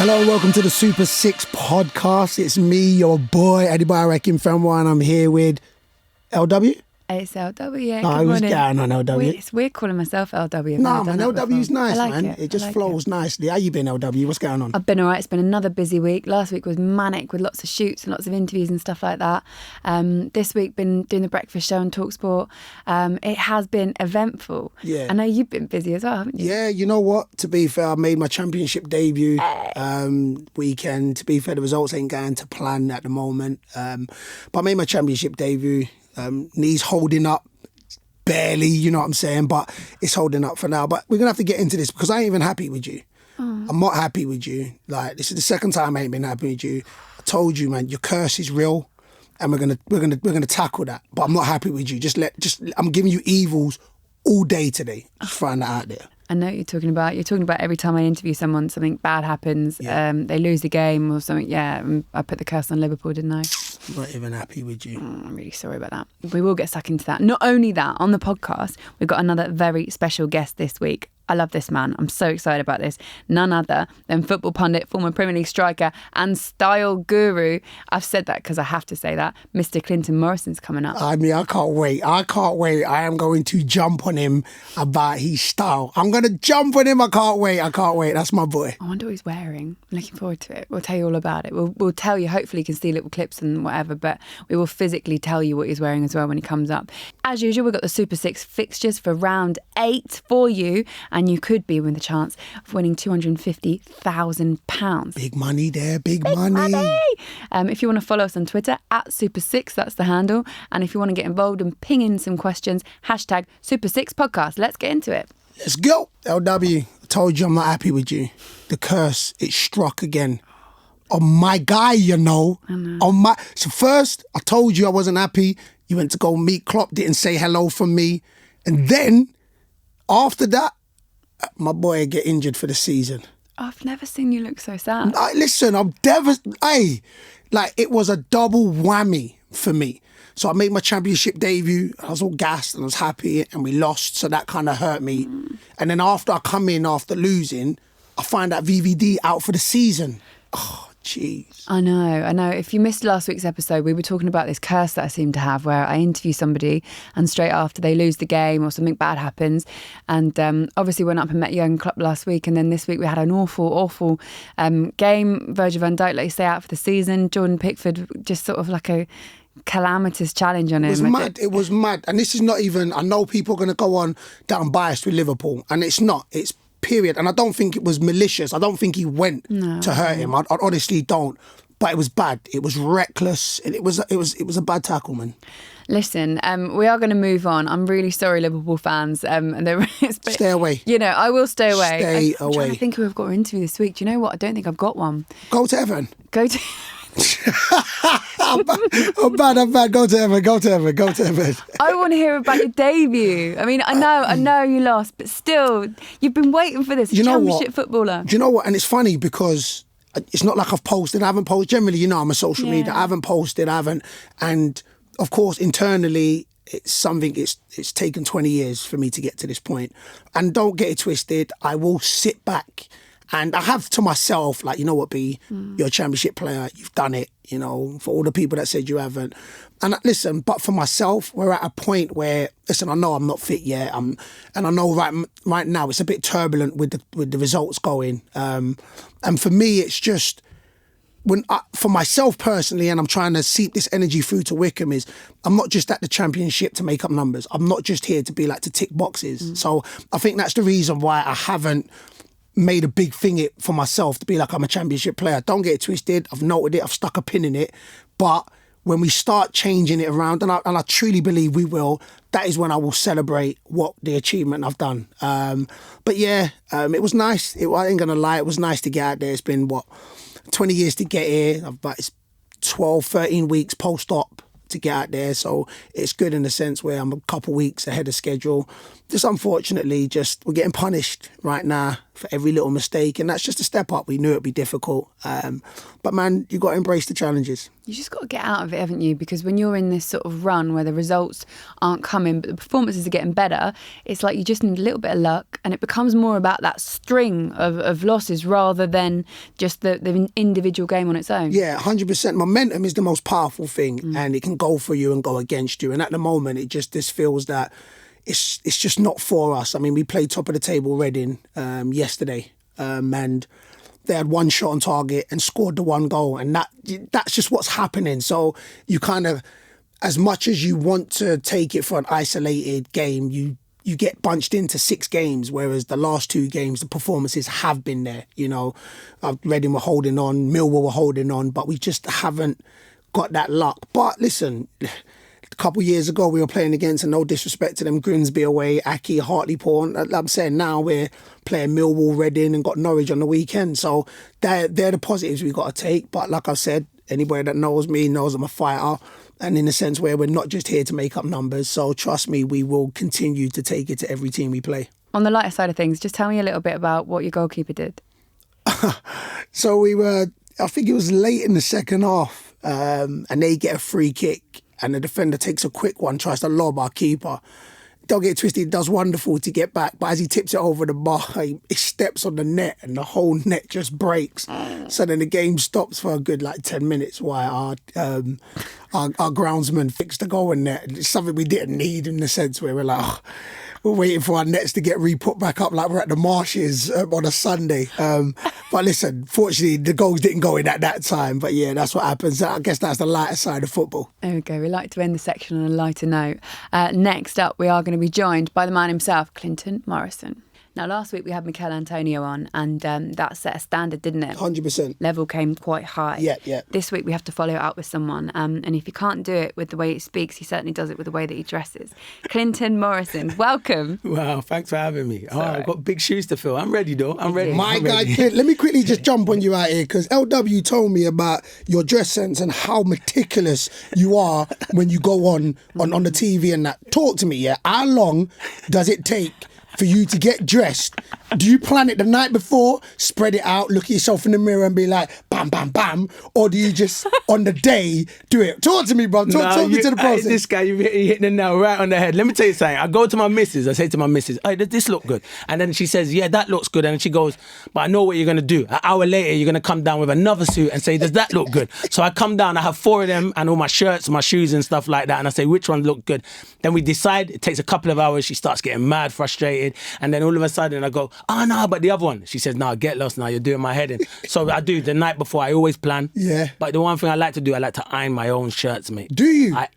Hello, welcome to the Super 6 podcast. It's me, your boy, Bayo Akinfenwa, and I'm here with LW. It's LW, yeah. I was going on LW. It's weird calling myself LW. No, man, LW's nice, like man. It just flows nicely. How you been, LW? What's going on? I've been all right. It's been another busy week. Last week was manic with lots of shoots and lots of interviews and stuff like that. This week, been doing the breakfast show on TalkSport. It has been eventful. Yeah. I know you've been busy as well, haven't you? Yeah, you know what? To be fair, I made my championship debut weekend. To be fair, the results ain't going to plan at the moment. But I made my championship debut. Knees holding up. Barely, you know what I'm saying? But it's holding up for now. But we're going to have to get into this because I ain't even happy with you. I'm not happy with you. Like, this is the second time I ain't been happy with you. I told you, man, your curse is real and we're gonna tackle that. But I'm not happy with you. I'm giving you evils all day today. Just throwing that out there. I know what you're talking about. You're talking about every time I interview someone, something bad happens. Yeah. They lose the game or something. Yeah, I put the curse on Liverpool, didn't I? I'm not even happy with you. I'm really sorry about that. We will get stuck into that. Not only that, on the podcast, we've got another very special guest this week. I love this man. I'm so excited about this. None other than football pundit, former Premier League striker and style guru. I've said that because I have to say that. Mr. Clinton Morrison's coming up. I mean, I can't wait. I am going to jump on him about his style. I'm going to jump on him. I can't wait. That's my boy. I wonder what he's wearing. I'm looking forward to it. We'll tell you all about it. We'll tell you. Hopefully you can see little clips and whatever, but we will physically tell you what he's wearing as well when he comes up. As usual, we've got the Super 6 fixtures for round 8 for you, and you could be with the chance of winning £250,000. Big money there, big money. If you want to follow us on Twitter, @Super6, that's the handle. And if you want to get involved and ping in some questions, #Super6podcast. Let's get into it. Let's go. LW, I told you I'm not happy with you. The curse, it struck again. On my guy, you know. I know. So first, I told you I wasn't happy. You went to go meet Klopp, didn't say hello from me. And then, after that, my boy get injured for the season. I've never seen you look so sad. Listen, I'm devastated. It was a double whammy for me. So I made my championship debut. I was all gassed and I was happy and we lost. So that kind of hurt me. And then after I come in after losing, I find that VVD out for the season. Oh, jeez. I know. If you missed last week's episode, we were talking about this curse that I seem to have where I interview somebody and straight after they lose the game or something bad happens. And obviously went up and met Jurgen Klopp last week. And then this week we had an awful game. Virgil van Dijk, like you say, out for the season. Jordan Pickford, just sort of like a calamitous challenge on him. It was mad. And this is not even, I know people are going to go on that I'm biased with Liverpool. And it's not. It's period. And I don't think it was malicious. I don't think he went to hurt him. I honestly don't. But it was bad. It was reckless. And it was a bad tackle, man. Listen, we are going to move on. I'm really sorry, Liverpool fans. Stay away. You know, I will stay away. I'm trying to think who I've got an interview this week. Do you know what? I don't think I've got one. Go to Everton. I'm bad. Go to Everton. I want to hear about your debut. I mean, I know you lost, but still, you've been waiting for this. Championship footballer. Do you know what? And it's funny because it's not like I've posted. I haven't posted. Generally, you know, I'm a social media. I haven't posted. And of course, internally, it's something. It's taken 20 years for me to get to this point. And don't get it twisted. I will sit back. And I have to myself, you know what, B, you're a championship player, you've done it, you know, for all the people that said you haven't. And listen, but for myself, we're at a point where, listen, I know I'm not fit yet, and I know right now it's a bit turbulent with the results going. And for me, it's just, for myself personally, and I'm trying to seep this energy through to Wickham, is I'm not just at the championship to make up numbers. I'm not just here to be to tick boxes. So I think that's the reason why I haven't made a big thing for myself to be I'm a championship player. Don't get it twisted. I've noted it. I've stuck a pin in it. But when we start changing it around, and I truly believe we will, that is when I will celebrate what the achievement I've done. But yeah, it was nice. I ain't going to lie. It was nice to get out there. It's been, 20 years to get here. It's 12, 13 weeks post-op to get out there. So it's good in the sense where I'm a couple weeks ahead of schedule. Just unfortunately, we're getting punished right now for every little mistake, and that's just a step up. We knew it'd be difficult, but man, you got to embrace the challenges. You just got to get out of it, haven't you? Because when you're in this sort of run where the results aren't coming, but the performances are getting better, it's like you just need a little bit of luck, and it becomes more about that string of losses rather than just the individual game on its own. Yeah, 100%. Momentum is the most powerful thing, and it can go for you and go against you. And at the moment, it just feels that it's just not for us. I mean, we played top of the table Reading yesterday, and they had one shot on target and scored the one goal, and that's just what's happening. So you kind of, as much as you want to take it for an isolated game, you get bunched into 6 games, whereas the last 2 games, the performances have been there. You know, Reading were holding on, Millwall were holding on, but we just haven't got that luck. But listen, a couple of years ago, we were playing against, and no disrespect to them, Grimsby away, Aki, Hartlepool. I'm saying now we're playing Millwall, Reading, and got Norwich on the weekend. So they're the positives we've got to take. But like I said, anybody that knows me knows I'm a fighter. And in a sense where we're not just here to make up numbers. So trust me, we will continue to take it to every team we play. On the lighter side of things, just tell me a little bit about what your goalkeeper did. So we were, I think it was late in the second half, and they get a free kick, and the defender takes a quick one, tries to lob our keeper. Don't get twisted, he does wonderful to get back, but as he tips it over the bar, he steps on the net and the whole net just breaks. So then the game stops for a good 10 minutes while our groundsman fixed the goal in net. It's something we didn't need, in the sense where we're like, we're waiting for our nets to get re-put back up like we're at the marshes on a Sunday. But listen, fortunately, the goals didn't go in at that time. But yeah, that's what happens. I guess that's the lighter side of football. There we go. We like to end the section on a lighter note. Next up, we are going to be joined by the man himself, Clinton Morrison. Now, last week we had Mikel Antonio on, and that set a standard, didn't it? 100%. Level came quite high. Yeah. This week we have to follow it up with someone, and if he can't do it with the way he speaks, he certainly does it with the way that he dresses. Clinton Morrison, welcome. Wow, thanks for having me. I've got big shoes to fill. I'm ready, though. I'm ready. My guy, let me quickly just jump on you out here, because LW told me about your dress sense and how meticulous you are when you go on the TV and that. Talk to me, yeah? How long does it take for you to get dressed? Do you plan it the night before, spread it out, look at yourself in the mirror and be like, bam, bam, bam? Or do you just, on the day, do it? Talk to me, bro. Talk me to the process. This guy, you're hitting the nail right on the head. Let me tell you something. I go to my missus. I say to my missus, hey, does this look good? And then she says, yeah, that looks good. And she goes, but I know what you're going to do. An hour later, you're going to come down with another suit and say, does that look good? So I come down, I have 4 of them and all my shirts, my shoes and stuff like that. And I say, which one look good? Then we decide. It takes a couple of hours. She starts getting mad, frustrated. And then all of a sudden I go, oh, no, but the other one. She says, no, get lost now. You're doing my head in. So I do. The night before, I always plan. Yeah. But the one thing I like to do, I like to iron my own shirts, mate. Do you? I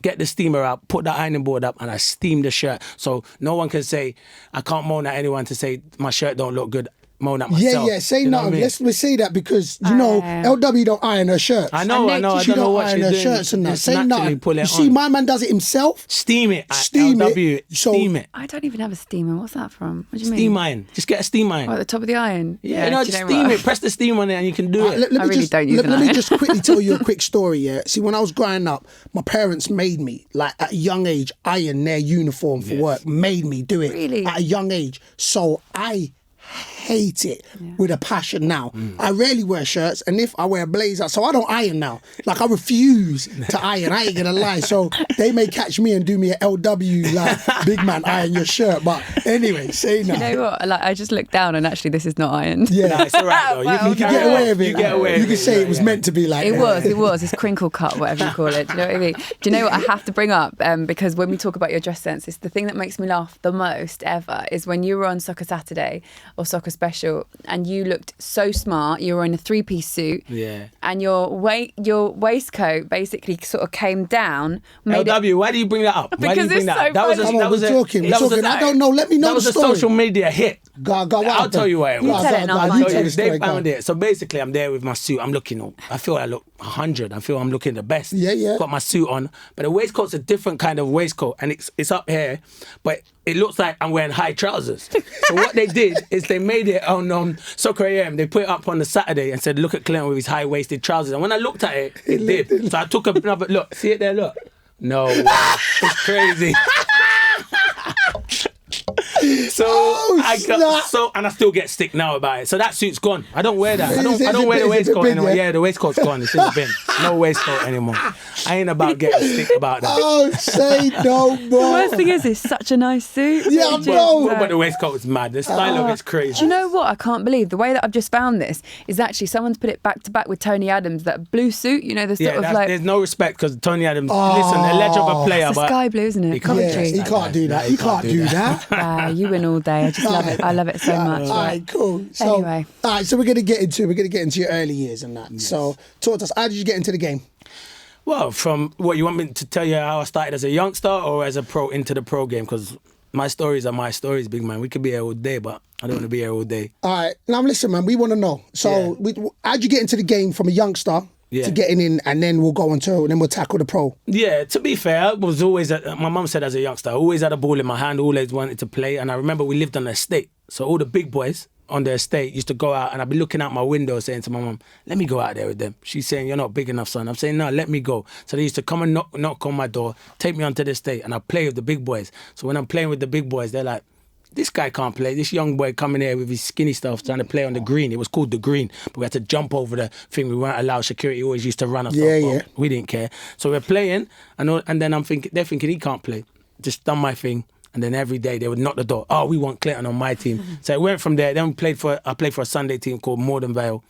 get the steamer out, put the ironing board up, and I steam the shirt. So no one can say, I can't moan at anyone to say my shirt don't look good. Moan at myself. Yeah, say nothing. I mean? Let's say that, because you know LW don't iron her shirts. I know. I don't know what she's doing. Shirts and that. Say nothing. You see, my man does it himself. Steam it. Steam it. Steam it. I don't even have a steamer. What's that from? What do you mean? Steam iron. Just get a steam iron. Oh, at the top of the iron. Yeah, just steam it. Press the steam on it, and you can do it. I really don't use an iron. Let me just quickly tell you a quick story. Yeah. See, when I was growing up, my parents made me, at a young age, iron their uniform for work. Made me do it. Really? At a young age. So I hate it with a passion now. I rarely wear shirts, and if I wear a blazer, so I don't iron now. I refuse to iron. I ain't gonna lie. So they may catch me and do me an LW, big man, iron your shirt. But anyway, say no. You know what? I just looked down, and actually this is not ironed. Yeah, no, it's all right though. You can get away with it. You get away. You can say it was meant to be like it that. It was. It's crinkle cut, whatever you call it. Do you know what I mean? Do you know what I have to bring up? Because when we talk about your dress sense, it's the thing that makes me laugh the most ever is when you were on Soccer Saturday or Soccer Special, and you looked so smart. You were in a 3-piece suit, and your waistcoat basically sort of came down. LW, why do you bring that up? Why do you bring that up? We're talking. I don't know. Let me know the story. That was a social media hit. Go I'll tell you why it was. They found it. So basically, I'm there with my suit. I'm looking. I feel I look 100. I feel I'm looking the best. Yeah. Got my suit on, but the waistcoat's a different kind of waistcoat, and it's up here, but it looks like I'm wearing high trousers. So what they did is they made it on Soccer AM. They put it up on the Saturday and said, look at Clinton with his high-waisted trousers. And when I looked at it, it did. So I took another look. See it there? Look. No way. It's crazy. And I still get stick now about it. So that suit's gone. I don't wear that. I don't wear the waistcoat anymore. Yeah, the waistcoat's gone. It's in the bin. No waistcoat anymore. I ain't about getting stick about that. Oh, say no more. The worst thing is, it's such a nice suit. Yeah, I know. But the waistcoat is mad. The style of it's crazy. Do you know what? I can't believe the way that I've just found this is actually someone's put it back to back with Tony Adams, that blue suit. You know, the sort of like. There's no respect because Tony Adams, listen, a legend of a player, It's but sky blue, isn't it? he can't Coventry. He can't do that. He can't do that. You win all day. I just love it. I love it so much. All right, cool. So, Anyway. all right, so we're gonna get into your early years and that. Yes. So, talk to us. How did you get into the game? Well, from what you want me to tell you how I started as a youngster or as a pro into the pro game? Because my stories are my stories, big man. We could be here all day, but I don't want to be here all day. All right, now listen, man. We want to know. So, how'd you get into the game from a youngster to getting in, and then we'll go on to, and then we'll tackle the pro? Yeah, to be fair, I was always, my mum said as a youngster, I always had a ball in my hand, always wanted to play. And I remember we lived on an estate. So all the big boys on the estate used to go out, and I'd be looking out my window saying to my mum, let me go out there with them. She's saying, you're not big enough, son. I'm saying, no, let me go. So they used to come and knock on my door, take me onto the estate, and I play with the big boys. So when I'm playing with the big boys, they're like, this guy can't play. This young boy coming here with his skinny stuff trying to play on the green. It was called the green, but we had to jump over the thing. We weren't allowed. Security always used to run us. Yeah. We didn't care. So we're playing, and then they're thinking he can't play. Just done my thing. And then every day they would knock the door. Oh, we want Clinton on my team. So it went from there. Then I played for a Sunday team called Bayo.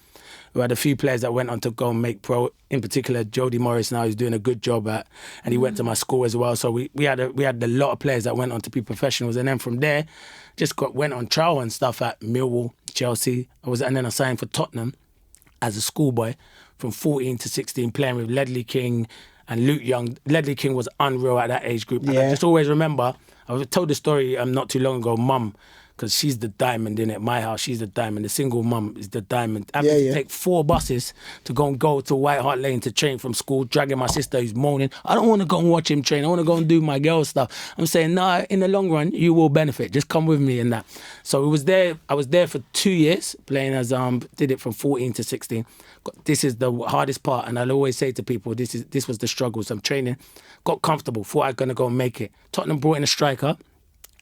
We had a few players that went on to go and make pro. In particular, Clinton Morrison now, he's doing a good job at, and he went to my school as well. So we had a lot of players that went on to be professionals. And then from there, went on trial and stuff at Millwall, Chelsea. And then I signed for Tottenham as a schoolboy from 14 to 16, playing with Ledley King and Luke Young. Ledley King was unreal at that age group. And I just always remember, I told the story not too long ago, Mum, because she's the diamond in it. My house, she's the diamond. The single mum is the diamond. I had to take 4 buses to go to White Hart Lane to train from school, dragging my sister who's moaning. I don't want to go and watch him train. I want to go and do my girl stuff. I'm saying, no, in the long run, you will benefit. Just come with me and that. So I was there for 2 years, playing as, did it from 14 to 16. This is the hardest part, and I'll always say to people, this was the struggles. I'm training, got comfortable, thought I was going to go and make it. Tottenham brought in a striker,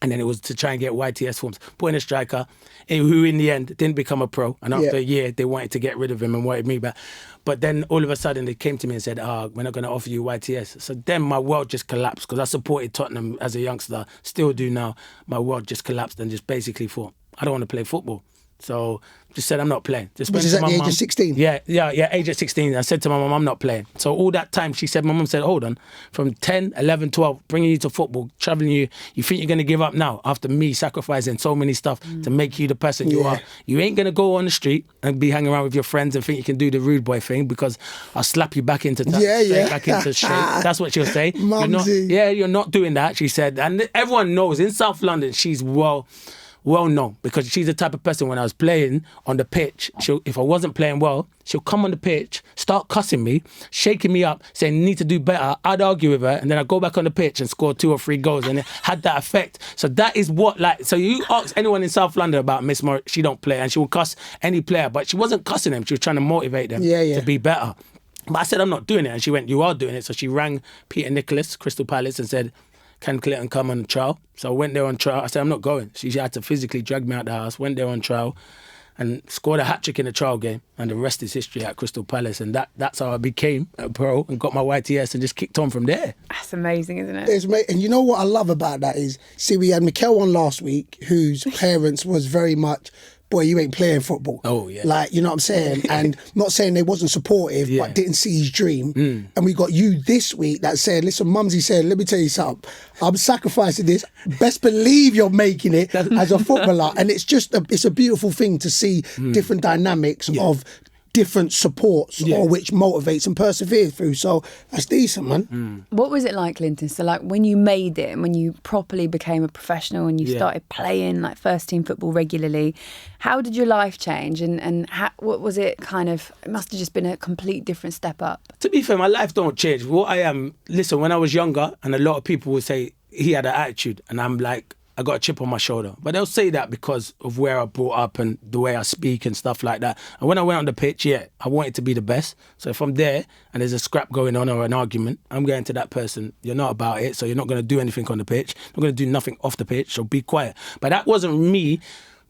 and then it was to try and get YTS forms. Put in a striker, who in the end didn't become a pro. And after a year, they wanted to get rid of him and wanted me back. But then all of a sudden, they came to me and said, we're not going to offer you YTS. So then my world just collapsed, because I supported Tottenham as a youngster, still do now. My world just collapsed and just basically thought, I don't want to play football. So just said, I'm not playing. Just Which is at the age of 16? Yeah, age of 16. I said to my mum, I'm not playing. So all that time, my mum said, hold on, from 10, 11, 12, bringing you to football, travelling you think you're going to give up now after me sacrificing so many stuff to make you the person you are? You ain't going to go on the street and be hanging around with your friends and think you can do the rude boy thing, because I'll slap you back into back into shape. That's what she'll say. You're not doing that, she said. And everyone knows in South London, she's well known, because she's the type of person, when I was playing on the pitch, if I wasn't playing well, she'll come on the pitch, start cussing me, shaking me up, saying, you need to do better. I'd argue with her, and then I'd go back on the pitch and score 2 or 3 goals, and it had that effect. So that is what, so you ask anyone in South London about Miss Morris, she don't play, and she will cuss any player, but she wasn't cussing them, she was trying to motivate them to be better. But I said, I'm not doing it, and she went, you are doing it. So she rang Peter Nicholas, Crystal Palace, and said, can Clinton come on trial? So I went there on trial. I said, I'm not going. She had to physically drag me out the house, went there on trial, and scored a hat-trick in the trial game. And the rest is history at Crystal Palace. And that's how I became a pro and got my YTS and just kicked on from there. That's amazing, isn't it? And you know what I love about that is, see, we had Mikel on last week, whose parents was very much, boy, you ain't playing football. Oh, yeah. Like, you know what I'm saying? And not saying they wasn't supportive, but didn't see his dream. And we got you this week that said, listen, Mumsy said, let me tell you something. I'm sacrificing this. Best believe you're making it as a footballer. And it's just, it's a beautiful thing to see different dynamics of different supports, or which motivates and perseveres through. So that's decent, man. What was it like, Clinton? So like when you made it and when you properly became a professional and you started playing like first team football regularly, how did your life change? And what was it kind of, it must have just been a complete different step up. To be fair, my life don't change. What I am, listen, when I was younger, and a lot of people would say he had an attitude, and I'm like, I got a chip on my shoulder. But they'll say that because of where I brought up and the way I speak and stuff like that. And when I went on the pitch, I wanted to be the best. So if I'm there and there's a scrap going on or an argument, I'm going to that person, you're not about it, so you're not going to do anything on the pitch. Not going to do nothing off the pitch, so be quiet. But that wasn't me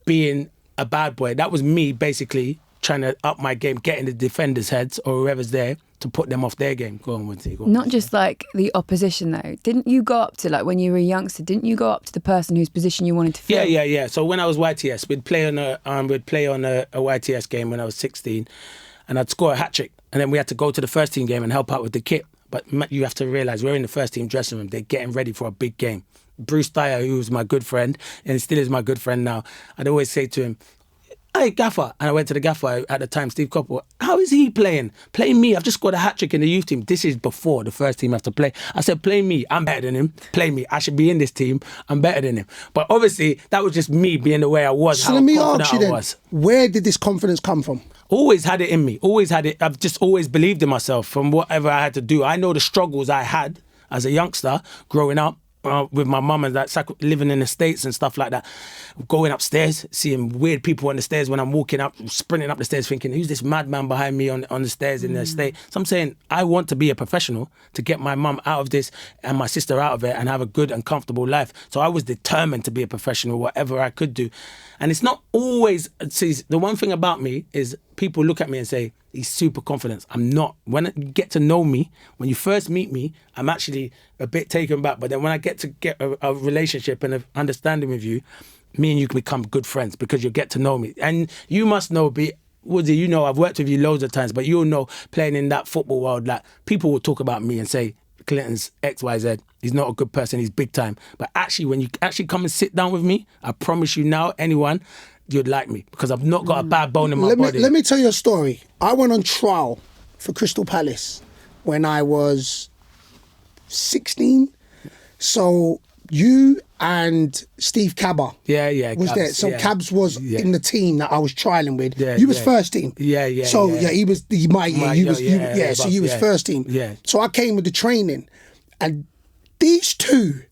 being a bad boy. That was me basically trying to up my game, getting the defenders' heads or whoever's there to put them off their game. Go on, Winty. Not just like the opposition though. Didn't you go up to, like when you were a youngster, didn't you go up to the person whose position you wanted to fill? Yeah. So when I was YTS, we'd play on a YTS game when I was 16, and I'd score a hat trick, and then we had to go to the first team game and help out with the kit. But you have to realise we're in the first team dressing room. They're getting ready for a big game. Bruce Dyer, who was my good friend and still is my good friend now, I'd always say to him, "Hey, gaffer," and I went to the gaffer at the time, Steve Coppell, "How is he playing? Play me. I've just scored a hat trick in the youth team." This is before the first team have to play. I said, "Play me. I'm better than him. Play me. I should be in this team. I'm better than him." But obviously, that was just me being the way I was. So let me ask you then, where did this confidence come from? Always had it in me. Always had it. I've just always believed in myself from whatever I had to do. I know the struggles I had as a youngster growing up. With my mum and that, living in the States and stuff like that, going upstairs, seeing weird people on the stairs when I'm walking up, sprinting up the stairs thinking, who's this madman behind me on the stairs in the estate? So I'm saying, I want to be a professional to get my mum out of this and my sister out of it and have a good and comfortable life. So I was determined to be a professional, whatever I could do. And it's not always, see, the one thing about me is people look at me and say, he's super confident. I'm not. When you get to know me, when you first meet me, I'm actually a bit taken back. But then when I get a relationship and an understanding with you, me and you can become good friends because you get to know me. And you must know, Woody, you know, I've worked with you loads of times, but you'll know playing in that football world, that people will talk about me and say, Clinton's XYZ, he's not a good person, he's big time. But actually, when you actually come and sit down with me, I promise you now, anyone, you'd like me because I've not got a bad bone in my body. Let me tell you a story. I went on trial for Crystal Palace when I was 16. So you and Steve Cabba was there. So Cabs was in the team that I was trialling with. You was first team. So he was my year. So you was first team. So I came with the training, and these two,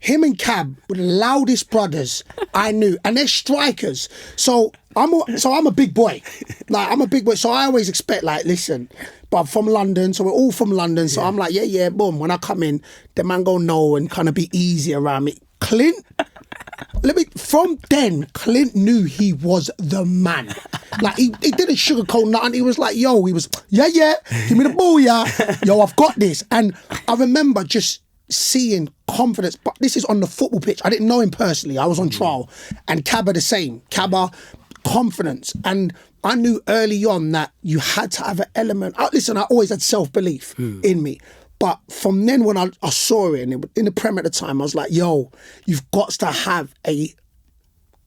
him and Cab, were the loudest brothers I knew, and they're strikers. So I'm a big boy, like I'm a big boy. So I always expect, like, listen, but I'm from London, so we're all from London. So I'm like, boom. When I come in, the man go know and kind of be easy around me. Clint, from then, Clint knew he was the man. Like he didn't sugarcoat nothing. He was like, give me the ball, yo, I've got this. And I remember just seeing confidence, but this is on the football pitch. I didn't know him personally. I was on trial, and Cabba the same. Cabba, confidence, and I knew early on that you had to have an element. Listen, I always had self-belief in me, but from then when I saw it, and in the Prem at the time, I was like, yo, you've got to have a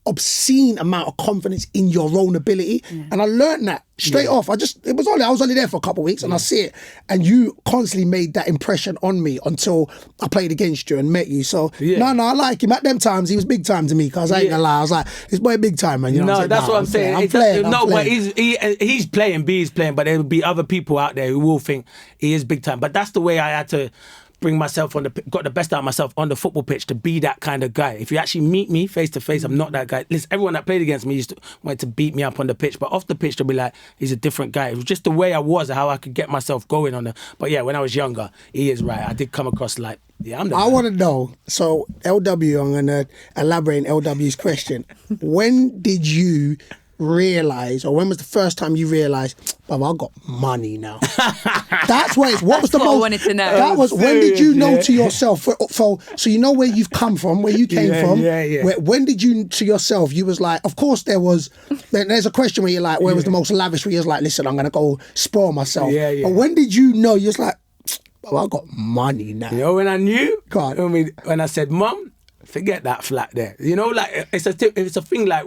obscene amount of confidence in your own ability. And I learned that straight off. I was only there for a couple of weeks, and I see it, and you constantly made that impression on me until I played against you and met you. So no, I like him. At them times he was big time to me, because I ain't gonna lie, I was like, this boy big time, man. You know that's what I'm saying. I'm playing. But he's playing, B's playing, but there will be other people out there who will think he is big time. But that's the way I had to bring myself got the best out of myself on the football pitch, to be that kind of guy. If you actually meet me face to face, I'm not that guy. Listen, everyone that played against me used to want to beat me up on the pitch, but off the pitch they'll be like, he's a different guy. It was just the way I was, how I could get myself going on the. But yeah, when I was younger, he is right. I did come across like, I'm the. I want to know. So LW, I'm gonna elaborate on LW's question. When did you realise, or when was the first time you realised, I've got money now? That's what was the most. I wanted to know. That was when did you know to yourself? So you know where you've come from, where you came from. When did you to yourself? You was like, of course there was. There's a question where you're like, where was the most lavish? Where you was like, listen, I'm gonna go spoil myself. But when did you know? You're like, I got money now. You know when I knew? God. When I said, Mum, forget that flat there. You know, like it's a thing. Like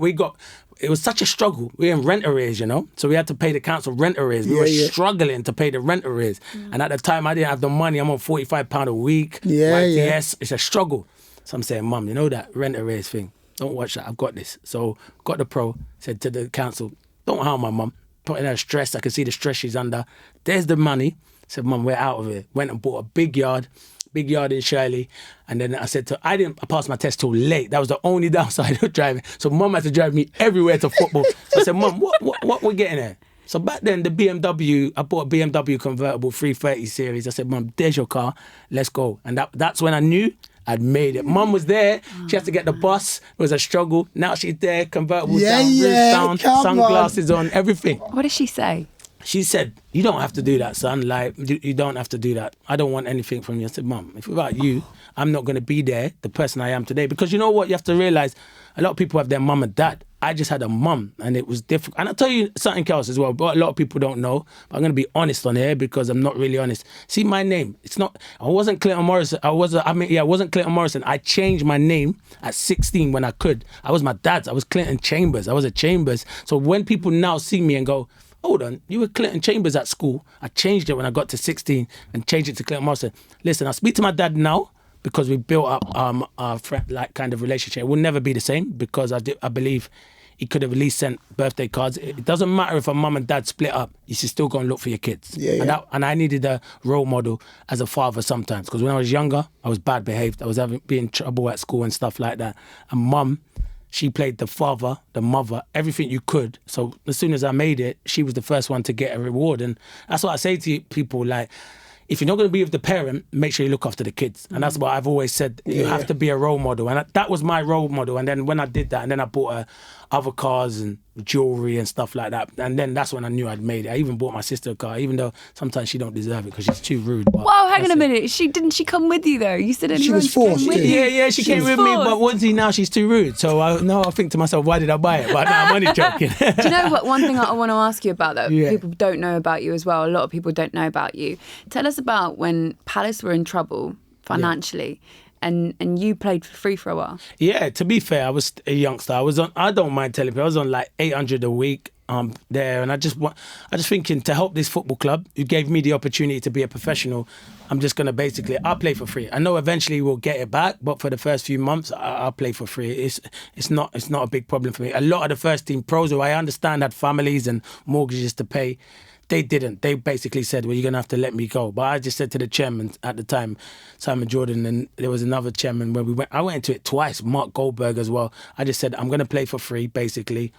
it was such a struggle. We were in rent arrears, you know? So we had to pay the council rent arrears. We were struggling to pay the rent arrears. And at the time, I didn't have the money. I'm on £45 a week. YTS. It's a struggle. So I'm saying, Mum, you know that rent arrears thing? Don't watch that. I've got this. So got the pro, said to the council, don't harm my mum. Putting her stress. I can see the stress she's under. There's the money. Said, Mum, we're out of it. Went and bought a big yard, big yard in Shirley. And then I said I passed my test till late. That was the only downside of driving. So Mum had to drive me everywhere to football. So I said, Mum, what we're getting at? So back then, the BMW, I bought a BMW convertible 330 series. I said, Mum, there's your car. Let's go. And that's when I knew I'd made it. Mum was there. She had to get the bus. It was a struggle. Now she's there, convertible down, roof down, sunglasses on, everything. What did she say? She said, you don't have to do that, son. Like, you don't have to do that. I don't want anything from you. I said, Mum, if without you, I'm not going to be there, the person I am today. Because you know what? You have to realise, a lot of people have their mum and dad. I just had a mum, and it was difficult. And I'll tell you something else as well, but a lot of people don't know. But I'm going to be honest on here because I'm not really honest. See, my name, I wasn't Clinton Morrison. I wasn't Clinton Morrison. I changed my name at 16 when I could. I was my dad's. I was Clinton Chambers. I was a Chambers. So when people now see me and go, hold on, you were Clinton Chambers at school. I changed it when I got to 16 and changed it to Clinton Morrison. Listen, I speak to my dad now because we built up a kind of relationship. It will never be the same because I believe he could have at least sent birthday cards. It doesn't matter if a mum and dad split up. You should still go and look for your kids. And I needed a role model as a father sometimes because when I was younger, I was bad behaved. I was being in trouble at school and stuff like that. And Mum, she played the father, the mother, everything you could. So as soon as I made it, she was the first one to get a reward. And that's what I say to people, like, if you're not going to be with the parent, make sure you look after the kids. And that's what I've always said. You have to be a role model. And that was my role model. And then when I did that, and then I bought other cars and jewellery and stuff like that. And then that's when I knew I'd made it. I even bought my sister a car, even though sometimes she don't deserve it because she's too rude. Whoa, hang on a minute. Didn't she come with you though? You said she was forced. Yeah, she came with me. But once now she's too rude. So I think to myself, why did I buy it? But no, I'm only joking. Do you know what? One thing I want to ask you about that people don't know about you as well. A lot of people don't know about you. Tell us about when Palace were in trouble financially. And you played for free for a while. Yeah, to be fair, I was a youngster. I don't mind telling people, I was on like 800 a week there. And I just thinking to help this football club who gave me the opportunity to be a professional, I'm just going to I'll play for free. I know eventually we'll get it back, but for the first few months, I'll play for free. It's not a big problem for me. A lot of the first team pros who I understand had families and mortgages to pay, they didn't. They basically said, well, you're going to have to let me go. But I just said to the chairman at the time, Simon Jordan, and there was another chairman where I went into it twice, Mark Goldberg as well. I just said, I'm going to play for free, basically.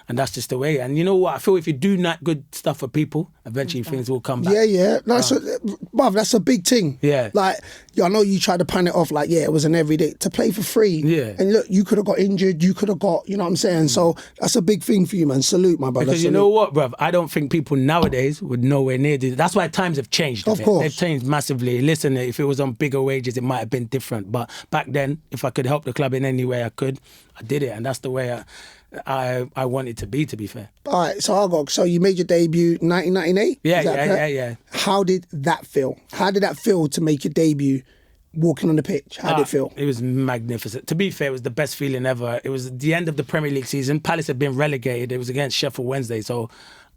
And that's just the way. And you know what? I feel if you do not good stuff for people, eventually things will come back. Yeah. That's a big thing. Yeah. Like, I know you tried to pan it off like, it was an everyday. To play for free. Yeah. And look, you could have got injured. You could have got, you know what I'm saying? So that's a big thing for you, man. Salute, my brother. Because you know what, bruv? I don't think people nowadays would nowhere near this. That's why times have changed. Of course. They've changed massively. Listen, if it was on bigger wages, it might have been different. But back then, if I could help the club in any way I could, I did it. And that's the way I want it to be fair. All right, so you made your debut 1998? Yeah. How did that feel? How did that feel to make your debut walking on the pitch? How did it feel? It was magnificent. To be fair, it was the best feeling ever. It was the end of the Premier League season. Palace had been relegated. It was against Sheffield Wednesday, so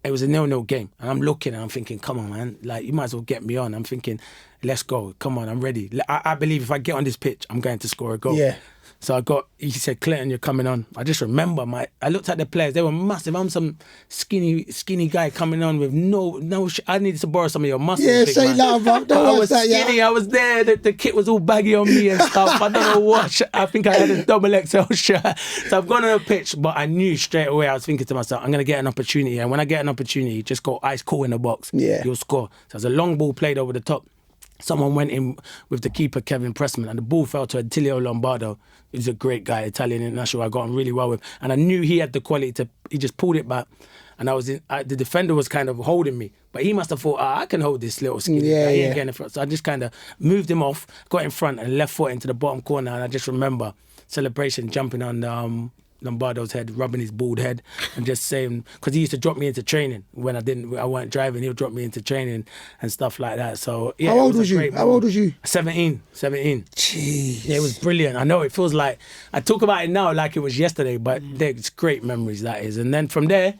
it was a 0-0 game. And I'm looking and I'm thinking, come on, man, like, you might as well get me on. I'm thinking, let's go. Come on, I'm ready. I believe if I get on this pitch, I'm going to score a goal. Yeah. So he said, Clinton, you're coming on. I just remember I looked at the players, they were massive. I'm some skinny guy coming on with I needed to borrow some of your muscles. Yeah, say loud, bro. I was skinny, I was there, the kit was all baggy on me and stuff. I don't know what, I think I had a double XL shirt. So I've gone on the pitch, but I knew straight away, I was thinking to myself, I'm going to get an opportunity. And when I get an opportunity, just go ice cool in the box. Yeah. You'll score. So there's a long ball played over the top. Someone went in with the keeper, Kevin Pressman, and the ball fell to Attilio Lombardo. He's a great guy, Italian international. I got on really well with. And I knew he had the quality he just pulled it back. And the defender was kind of holding me. But he must have thought, I can hold this little skinny guy. He ain't getting in front. So I just kind of moved him off, got in front and left foot into the bottom corner. And I just remember celebration jumping on Lombardo's head, rubbing his bald head and just saying, because he used to drop me into training when I weren't driving, he'll drop me into training and stuff like that. So yeah. How old was you? 17. Jeez. Yeah, it was brilliant. I know it feels like, I talk about it now like it was yesterday, but it's great memories, that is. And then from there,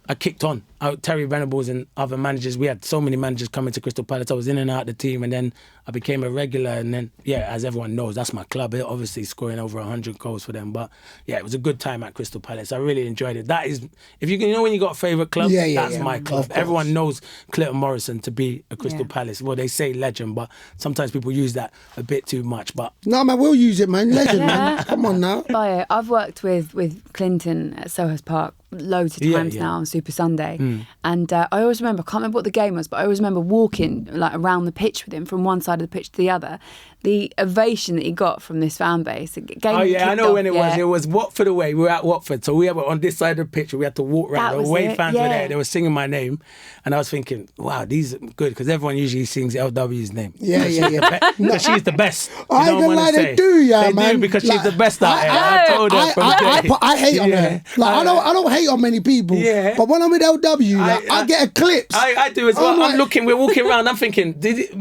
I kicked on. Terry Venables and other managers, we had so many managers coming to Crystal Palace. I was in and out of the team, and then I became a regular. And then, as everyone knows, that's my club. Obviously scoring over 100 goals for them. But it was a good time at Crystal Palace. I really enjoyed it. That is, if you know when you got a favourite club, that's my club. Everyone knows Clinton Morrison to be a Crystal Palace. Well, they say legend, but sometimes people use that a bit too much. But no, man, we'll use it, man. Legend, man. Come on now. Bayo, I've worked with Clinton at Selhurst Park loads of times now on Super Sunday, and I always remember, I can't remember what the game was, but I always remember walking like around the pitch with him from one side of the pitch to the other. The ovation that he got from this fan base. I know when it was. It was Watford away. We were at Watford, so we were on this side of the pitch. We had to walk around. The away fans were there. They were singing my name, and I was thinking, wow, these are good, because everyone usually sings LW's name. Because she's the best. I ain't gonna lie, they do, man. They do, because she's the best out there. I told her from day. I hate on her. Like, I don't hate on many people. Yeah. But when I'm with LW, I get eclipsed. I do as well. We're walking around. I'm thinking,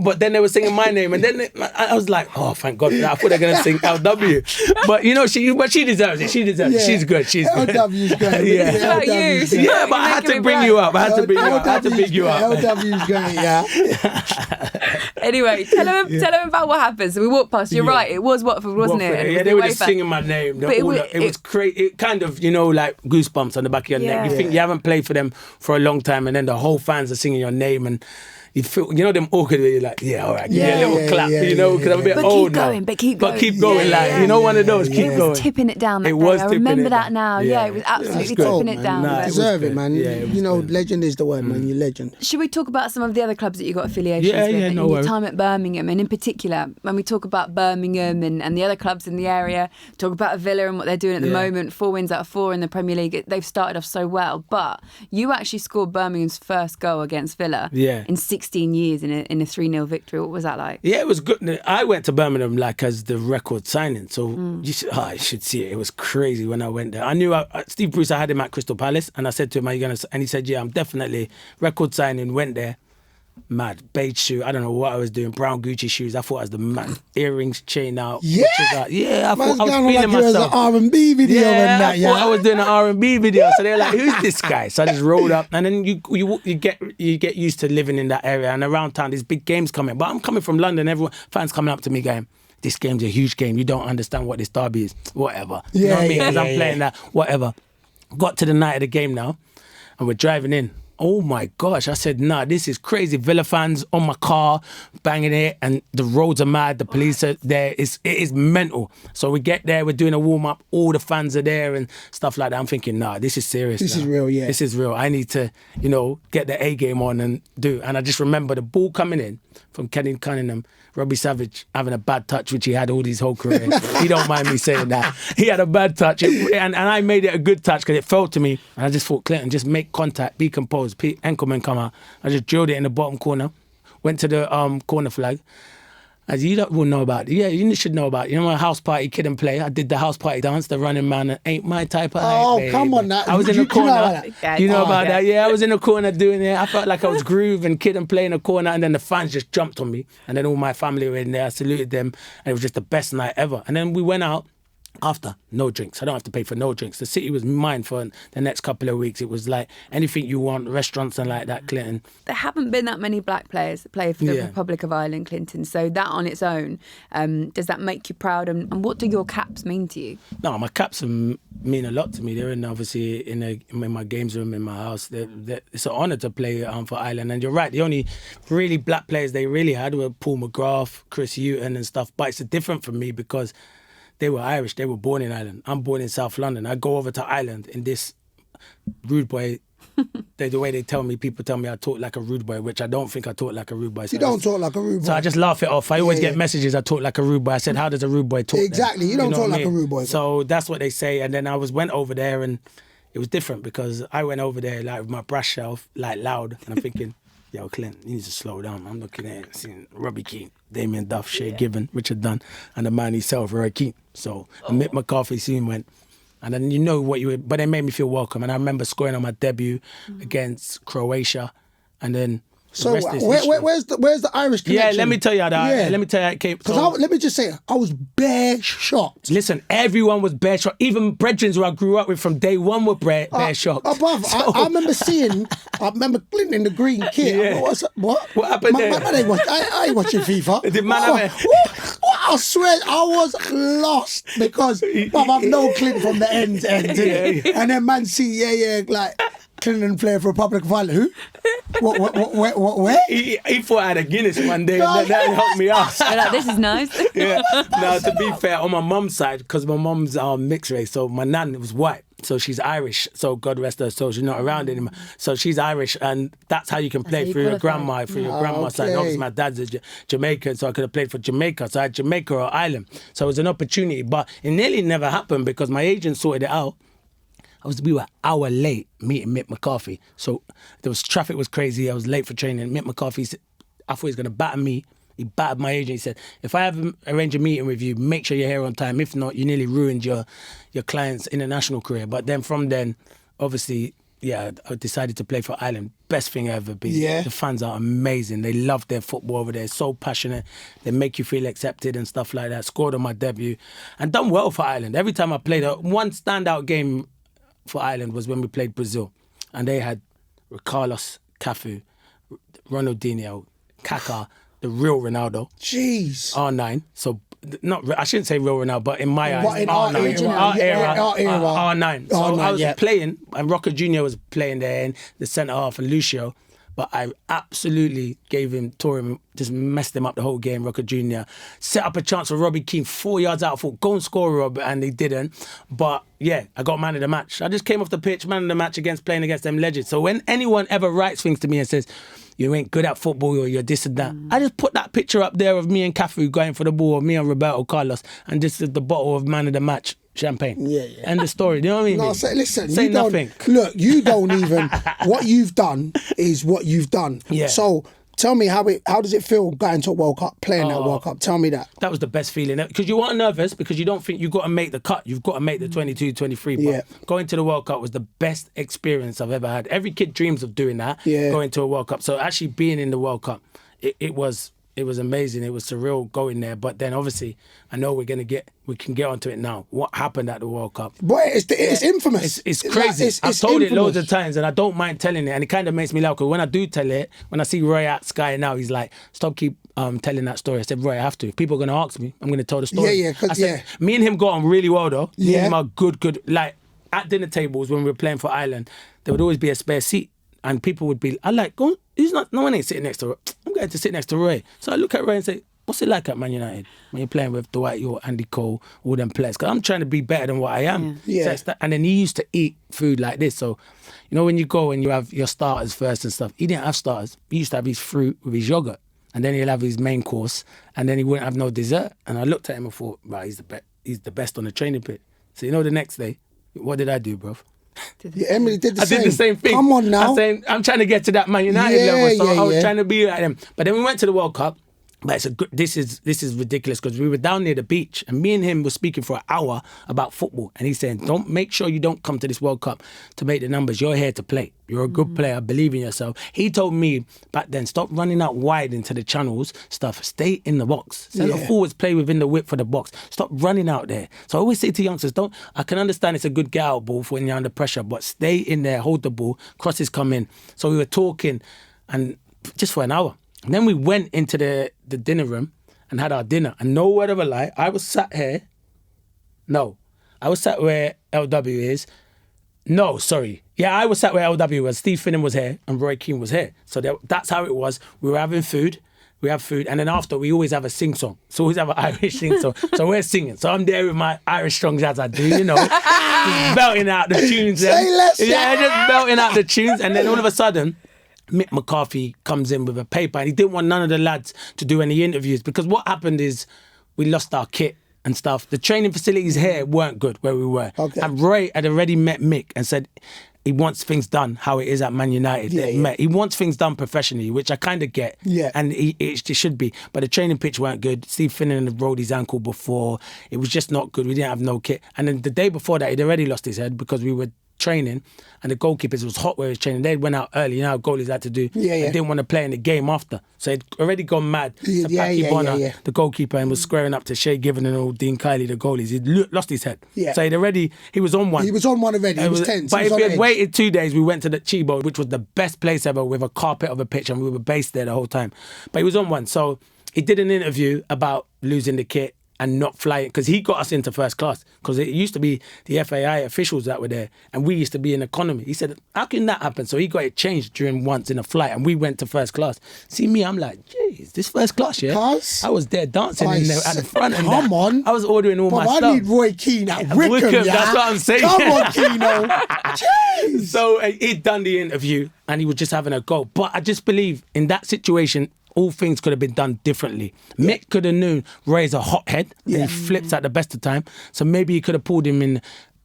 but then they were singing my name, and then I was like, oh, thank God for that. I thought they were going to sing LW. But she deserves it. She deserves it. She's good. LW's great. Yeah, but I had to bring you up. I had to bring you up. LW's great, yeah. Anyway, tell him about what happened. So we walked past. You're right. It was Watford, wasn't it? Yeah, they were just singing my name. It was crazy. It kind of, like goosebumps on the back of your neck. You think you haven't played for them for a long time, and then the whole fans are singing your name, and you feel, them awkward where you're like, all right, give me a little clap, because I'm a bit old now. But keep going, one of those, keep going. It was tipping it down that day. I remember that now. Yeah, it was absolutely tipping it down. You deserve it, man. Legend is the word, man. You're legend. Should we talk about some of the other clubs that you got affiliations with? Yeah, no worries. Your time at Birmingham, and in particular, when we talk about Birmingham and the other clubs in the area, talk about Villa and what they're doing at the moment, 4 wins out of 4 in the Premier League. They've started off so well, but you actually scored Birmingham's first goal against Villa in 16 years in a 3-0 victory. What was that like? Yeah, it was good. I went to Birmingham as the record signing, so you should see it. It was crazy when I went there. I knew Steve Bruce, I had him at Crystal Palace, and I said to him, are you going to... And he said, yeah, I'm definitely record signing. Went there. Mad. Beige shoe. I don't know what I was doing. Brown Gucci shoes. I thought I was the man. Earrings, chain out. Yeah? I thought I was feeling myself. An R&B video and that, I thought I was doing an R&B video. So they're like, who's this guy? So I just rolled up, and then you get used to living in that area, and around town there's big games coming. But I'm coming from London, fans coming up to me going, this game's a huge game. You don't understand what this derby is. Whatever. You know what I mean? Because I'm playing that. Whatever. Got to the night of the game now, and we're driving in. Oh my gosh, I said, nah, this is crazy. Villa fans on my car, banging it, and the roads are mad, the police are there. It is mental. So we get there, we're doing a warm-up, all the fans are there and stuff like that. I'm thinking, nah, this is serious. This is real, yeah. This is real. I need to, get the A game on and do. And I just remember the ball coming in from Kenny Cunningham, Robbie Savage having a bad touch, which he had all his whole career. He don't mind me saying that. He had a bad touch, and I made it a good touch because it fell to me. And I just thought, Clinton, just make contact, be composed. Enkelman come out. I just drilled it in the bottom corner, went to the corner flag. As you will know about it. Yeah, you should know about it. My house party kid and play. I did the house party dance, the running man. Ain't my type of height, come on now. I was in the corner. You know about that? Yeah, I was in the corner doing it. I felt like I was groove and kid and play in the corner, and then the fans just jumped on me, and then all my family were in there. I saluted them, and it was just the best night ever. And then we went out. After, no drinks. I don't have to pay for no drinks. The city was mine for the next couple of weeks. It was like anything you want, restaurants and like that, Clinton. There haven't been that many black players that play for the Republic of Ireland, Clinton. So that on its own, does that make you proud? And what do your caps mean to you? No, my caps mean a lot to me. They're obviously in my games room in my house. It's an honour to play for Ireland. And you're right, the only really black players they really had were Paul McGrath, Chris Hughton and stuff. But it's different for me because they were Irish. They were born in Ireland. I'm born in South London. I go over to Ireland in this rude boy. The way people tell me I talk like a rude boy, which I don't think I talk like a rude boy. So you don't talk like a rude boy. So I just laugh it off. I always get messages, I talk like a rude boy. I said, how does a rude boy talk? Exactly. Then? You don't talk like a rude boy. So that's what they say. And then I went over there, and it was different because I went over there like with my brass shelf, like loud, and I'm thinking, yo, Clint, you need to slow down. I'm looking at it, seeing Robbie Keane, Damien Duff, Shay Given, Richard Dunn, and the man himself, Roy Keane. So Mick McCarthy soon went, and then what you were, but they made me feel welcome. And I remember scoring on my debut against Croatia, and then So rest is history. where's the Irish connection? Yeah, let me tell you how that. Let me tell you how it came. Because let me just say, I was bare shocked. Listen, everyone was bare shocked. Even brethren who I grew up with from day one were bare shocked. Above, I remember Clinton in the green kit. Yeah. What happened there? I ain't watching FIFA. Did man have I swear, I was lost because I've known Clinton from the end to end. Yeah. And then Man City, like Clinton playing for Republic of Ireland. Who? Where? He thought I had a Guinness one day, and that helped me out. Like, this is nice. Yeah. Now, to be fair, on my mum's side, because my mum's mixed race, so my nan was white, so she's Irish. So God rest her soul, she's not around anymore. So she's Irish, and that's how you can play through your grandma, grandma's side. Obviously, my dad's a Jamaican, so I could have played for Jamaica. So I had Jamaica or Ireland. So it was an opportunity, but it nearly never happened because my agent sorted it out. We were an hour late meeting Mick McCarthy. So traffic was crazy. I was late for training. Mick McCarthy said, I thought he was going to batter me. He battered my agent. He said, if I have arrange a meeting with you, make sure you're here on time. If not, you nearly ruined your client's international career. But then from then, obviously, I decided to play for Ireland. Best thing ever. Yeah. The fans are amazing. They love their football over there. So passionate. They make you feel accepted and stuff like that. Scored on my debut and done well for Ireland. Every time I played, one standout game for Ireland was when we played Brazil, and they had Carlos, Cafu, Ronaldinho, Kaká, the real Ronaldo. Jeez. R9. So I shouldn't say real Ronaldo, but in my eyes, in R9. our era. R9. So R9, I was playing, and Rocker Jr. was playing there, and the centre half, and Lucio. But I absolutely tore him, just messed him up the whole game, Rocker Jr. Set up a chance for Roy Keane 4 yards out. I thought, go and score, Rob, and he didn't. But yeah, I got man of the match. I just came off the pitch, man of the match playing against them legends. So when anyone ever writes things to me and says, you ain't good at football or you're this and that, I just put that picture up there of me and Cafu going for the ball, or me and Roberto Carlos, and this is the bottle of man of the match champagne. Yeah. End the story. You know what I mean? No, listen, say nothing. Look, you don't even. What you've done is what you've done. Yeah. So tell me how does it feel going to a World Cup, playing that World Cup? Tell me that. That was the best feeling because you weren't nervous because you don't think you've got to make the cut. You've got to make the 22, 23. But going to the World Cup was the best experience I've ever had. Every kid dreams of doing that. Yeah. Going to a World Cup. So actually being in the World Cup, it was amazing. It was surreal going there. But then obviously, I know we can get onto it now. What happened at the World Cup? Boy, it's infamous. It's crazy. It's I've told infamous. it loads of times and I don't mind telling it. And it kind of makes me laugh because when I do tell it, when I see Roy at Sky now, he's like, keep telling that story. I said, Roy, I have to. If people are going to ask me, I'm going to tell the story. Me and him got on really well though. Me and him are good. Like at dinner tables when we were playing for Ireland, there would always be a spare seat. And people would be, I like, no one ain't sitting next to Roy. I'm going to sit next to Roy. So I look at Roy and say, what's it like at Man United when you're playing with Dwight York, Andy Cole, all them players? Because I'm trying to be better than what I am. Yeah. So and then he used to eat food like this. So, when you go and you have your starters first and stuff, he didn't have starters. He used to have his fruit with his yogurt. And then he'll have his main course. And then he wouldn't have no dessert. And I looked at him and thought, right, he's the best on the training pit. So, the next day, what did I do, bruv? Emily did the same. I did the same thing. Come on now. I'm trying to get to that Man United level, so I was trying to be like them. But then we went to the World Cup. But this is ridiculous because we were down near the beach and me and him were speaking for an hour about football. And he's saying, make sure you don't come to this World Cup to make the numbers. You're here to play. You're a good player. Believe in yourself. He told me back then, stop running out wide into the channels stuff. Stay in the box. Centre forwards play within the width of the box. Stop running out there. So I always say to youngsters, I can understand it's a good get out ball for when you're under pressure, but stay in there, hold the ball, crosses come in. So we were talking and just for an hour. And then we went into the dinner room and had our dinner. And no word of a lie, I was sat here. No, I was sat where LW is. No, sorry. Yeah, I was sat where LW was. Steve Finnan was here and Roy Keane was here. So that's how it was. We were having food. We have food. And then after, we always have a sing-song. So we always have an Irish sing-song. So we're singing. So I'm there with my Irish strong jazz I do, just belting out the tunes. Just belting out the tunes. And then all of a sudden, Mick McCarthy comes in with a paper and he didn't want none of the lads to do any interviews because what happened is we lost our kit and stuff. The training facilities here weren't good where we were. Okay. And Roy had already met Mick and said he wants things done how it is at Man United. He wants things done professionally, which I kind of get. Yeah. And it should be. But the training pitch weren't good. Steve Finnan had rolled his ankle before. It was just not good. We didn't have no kit. And then the day before that, he'd already lost his head because we were training, and the goalkeepers, it was hot where he was training. They went out early, you know how goalies had to do. Yeah, yeah. They didn't want to play in the game after. So he'd already gone mad to Paki Bonner, the goalkeeper, and was squaring up to Shea Given and all Dean Kiley, the goalies. He'd lost his head. Yeah. So he was on one. He was on one already. He was tense. But if we had waited 2 days, we went to the Chibo, which was the best place ever, with a carpet of a pitch, and we were based there the whole time. But he was on one. So he did an interview about losing the kit and not flying, because he got us into first class, because it used to be the FAI officials that were there and we used to be in economy. He said, how can that happen? So he got it changed during once in a flight and we went to first class. See me, I'm like, geez, this first class, yeah? I was there dancing in there at the front. Come on. I was ordering all my stuff. I need Roy Keane at Wickham, yeah? That's what I'm saying. Come on, Keno. Jeez. So he'd done the interview and he was just having a go. But I just believe in that situation, all things could have been done differently. Yeah. Mick could have known Roy's a hothead and he flips at the best of time. So maybe he could have pulled him in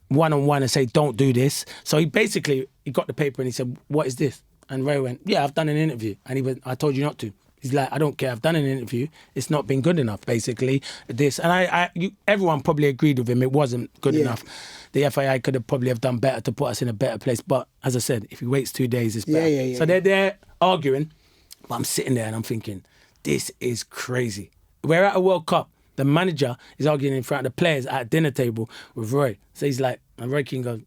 one-on-one and say, don't do this. So he got the paper and he said, what is this? And Roy went, yeah, I've done an interview. And he went, I told you not to. He's like, I don't care. I've done an interview. It's not been good enough, basically. This. And everyone probably agreed with him. It wasn't good enough. The FAI could have probably have done better to put us in a better place. But as I said, if he waits 2 days, it's better. So they're there arguing. But I'm sitting there and I'm thinking, this is crazy. We're at a World Cup. The manager is arguing in front of the players at a dinner table with Roy. So he's like, and Roy Keane goes,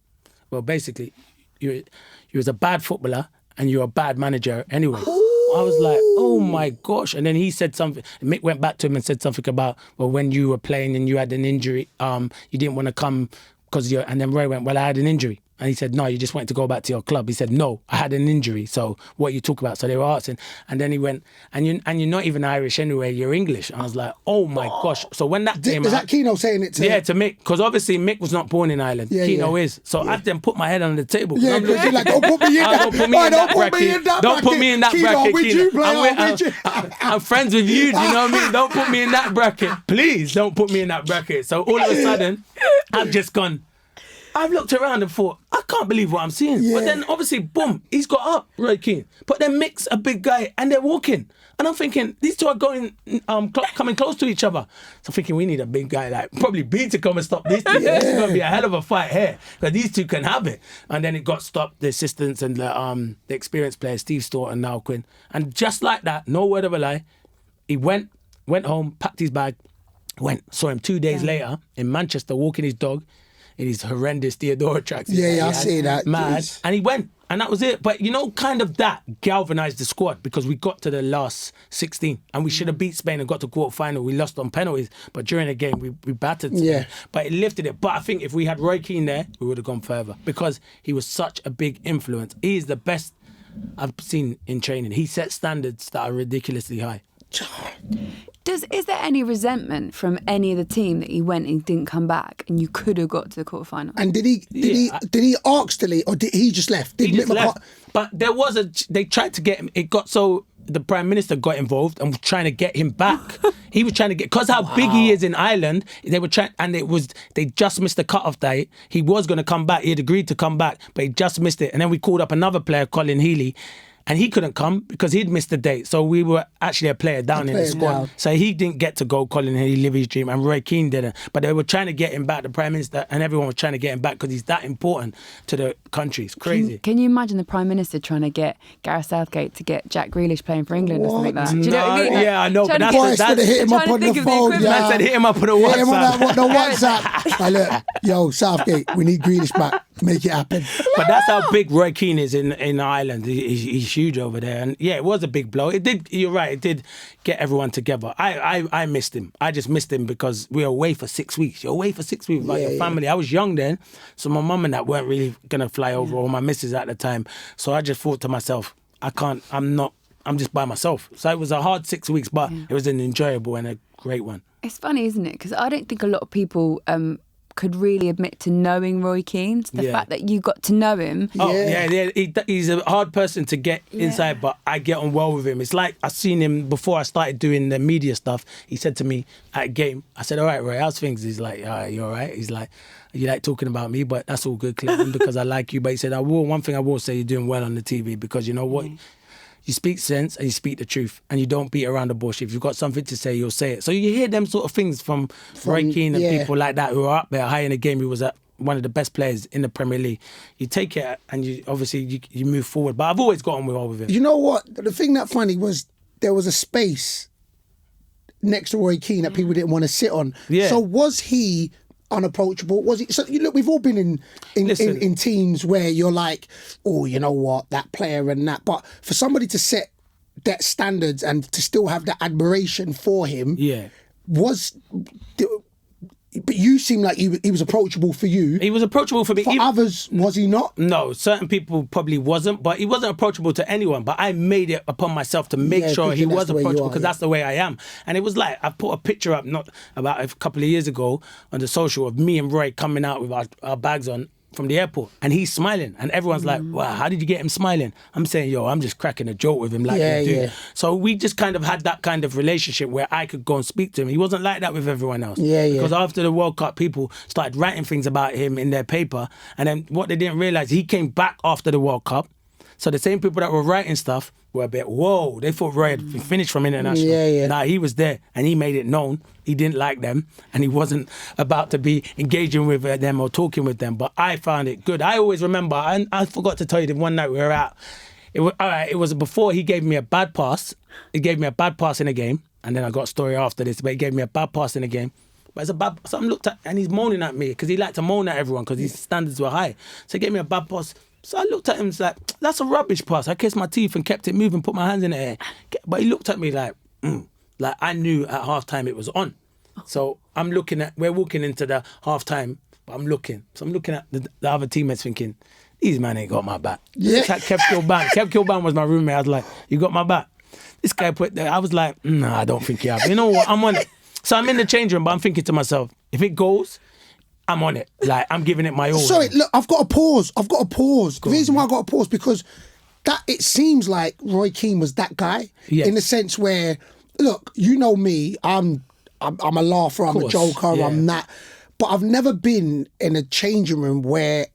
well, basically, you was a bad footballer and you're a bad manager anyway. I was like, oh my gosh. And then he said something. Mick went back to him and said something about, well, when you were playing and you had an injury, you didn't want to come because you're... And then Roy went, well, I had an injury. And he said, no, you just wanted to go back to your club. He said, no, I had an injury. So what you talk about? So they were asking. And then he went, and you're not even Irish anyway, you're English. And I was like, oh my gosh. So when that came out... Is that Keno saying it to Yeah, to Mick. Because obviously Mick was not born in Ireland. Keno is. So I then put my head on the table. Yeah, because you're like, don't put me in that. Don't put me in that bracket. Don't put me in that bracket, Keno. I'm friends with you, do you know what I mean? Don't put me in that bracket. Please don't put me in that bracket. So all of a sudden, I've just gone... I've looked around and thought, I can't believe what I'm seeing. Yeah. But then obviously, boom, he's got up, Roy Keane. But then Mick's a big guy and they're walking. And I'm thinking, these two are coming close to each other. So I'm thinking, we need a big guy like probably B to come and stop these two. This is going to be a hell of a fight here. Because these two can have it. And then it got stopped, the assistants and the experienced players, Steve Stewart and Niall Quinn. And just like that, no word of a lie, he went home, packed his bag, saw him 2 days later in Manchester walking his dog in his horrendous Theodora tracks. Yeah, I see that. Mad. Jeez. And he went. And that was it. But, kind of that galvanised the squad because we got to the last 16 and we should have beat Spain and got to quarter-final. We lost on penalties. But during the game, we battered Spain. Yeah. But it lifted it. But I think if we had Roy Keane there, we would have gone further because he was such a big influence. He is the best I've seen in training. He set standards that are ridiculously high. Is there any resentment from any of the team that he went and didn't come back and you could have got to the quarterfinal? And did he ask to leave or did he just left? He just left. But there was they tried to get him. It got so the Prime Minister got involved and was trying to get him back. He was trying to get, because how big he is in Ireland, they were trying, and they just missed the cut-off date. He was going to come back. He had agreed to come back, but he just missed it. And then we called up another player, Colin Healy, and he couldn't come because he'd missed the date. So we were actually a player down in the squad. So he didn't get to go, Colin Healy, live his dream, and Roy Keane didn't. But they were trying to get him back, the Prime Minister, and everyone was trying to get him back because he's that important to the country. It's crazy. Can you imagine the Prime Minister trying to get Gareth Southgate to get Jack Grealish playing for England or something like that? Do you know what I mean? Yeah, I know. But that's hit him up on the phone. Man said hit him up on the WhatsApp. Hit him on the WhatsApp. Look, yo, Southgate, we need Grealish back. Make it happen. But that's how big Roy Keane is in Ireland. He's huge over there. And yeah, it was a big blow. It did, you're right, it did get everyone together. I missed him. I just missed him because we were away for 6 weeks. You're away for 6 weeks with your family. I was young then, so my mum and that weren't really going to fly over, or my missus at the time. So I just thought to myself, I'm just by myself. So it was a hard 6 weeks, but it was an enjoyable and a great one. It's funny, isn't it? Because I don't think a lot of people could really admit to knowing Roy Keane. The fact that you got to know him. Oh, yeah. He's a hard person to get inside, but I get on well with him. It's like I seen him before I started doing the media stuff. He said to me at a game, I said, all right, Roy, how's things? He's like, you all right? He's like, you like talking about me, but that's all good, Clinton, because I like you. But he said, one thing I will say, you're doing well on the TV, because you know what? You speak sense and you speak the truth and you don't beat around the bush. If you've got something to say, you'll say it. So you hear them sort of things from Roy Keane and people like that who are up there high in the game, who was at one of the best players in the Premier League. You take it and you move forward. But I've always gotten well with him. You know what? The thing that funny was there was a space next to Roy Keane that people didn't want to sit on. Yeah. So was he unapproachable? Was he? So look, we've all been in teams where you're like, oh, you know what, that player and that. But for somebody to set that standards and to still have that admiration for him, but you seem like he was approachable for you. He was approachable for me. For others, was he not? No, certain people probably wasn't, but he wasn't approachable to anyone. But I made it upon myself to make sure he was approachable because that's the way I am. And it was like, I put a picture up not about a couple of years ago on the social of me and Roy coming out with our bags on from the airport, and he's smiling, and everyone's like, wow, how did you get him smiling? I'm saying, yo, I'm just cracking a joke with him like you do. Yeah. So we just kind of had that kind of relationship where I could go and speak to him. He wasn't like that with everyone else. Because after the World Cup, people started writing things about him in their paper, and then what they didn't realise, he came back after the World Cup. So the same people that were writing stuff were a bit, whoa, they thought Roy had finished from international. Nah, he was there and he made it known he didn't like them and he wasn't about to be engaging with them or talking with them. But I found it good. I always remember, and I forgot to tell you that one night we were out. It was before he gave me a bad pass. He gave me a bad pass in a game, and then I got a story after this, but he gave me a bad pass in a game. But it's a bad, so I'm looked at and he's moaning at me because he liked to moan at everyone because his standards were high. So he gave me a bad pass. So I looked at him and was like, that's a rubbish pass. I kissed my teeth and kept it moving, put my hands in the air. But he looked at me like, like I knew at halftime it was on. So we're walking into the halftime, but I'm looking. So I'm looking at the other teammates thinking, these man ain't got my back. Yeah. Like Kev Kilban was my roommate. I was like, you got my back? This guy I was like, nah, I don't think you have. You know what? I'm on it. So I'm in the change room, but I'm thinking to myself, if it goes, I'm on it. Like, I'm giving it my all. Sorry, look, I've got to pause. The reason why I've got to pause, because that it seems like Roy Keane was that guy in the sense where, look, you know me, I'm a laugher, I'm a joker, I'm that. But I've never been in a changing room where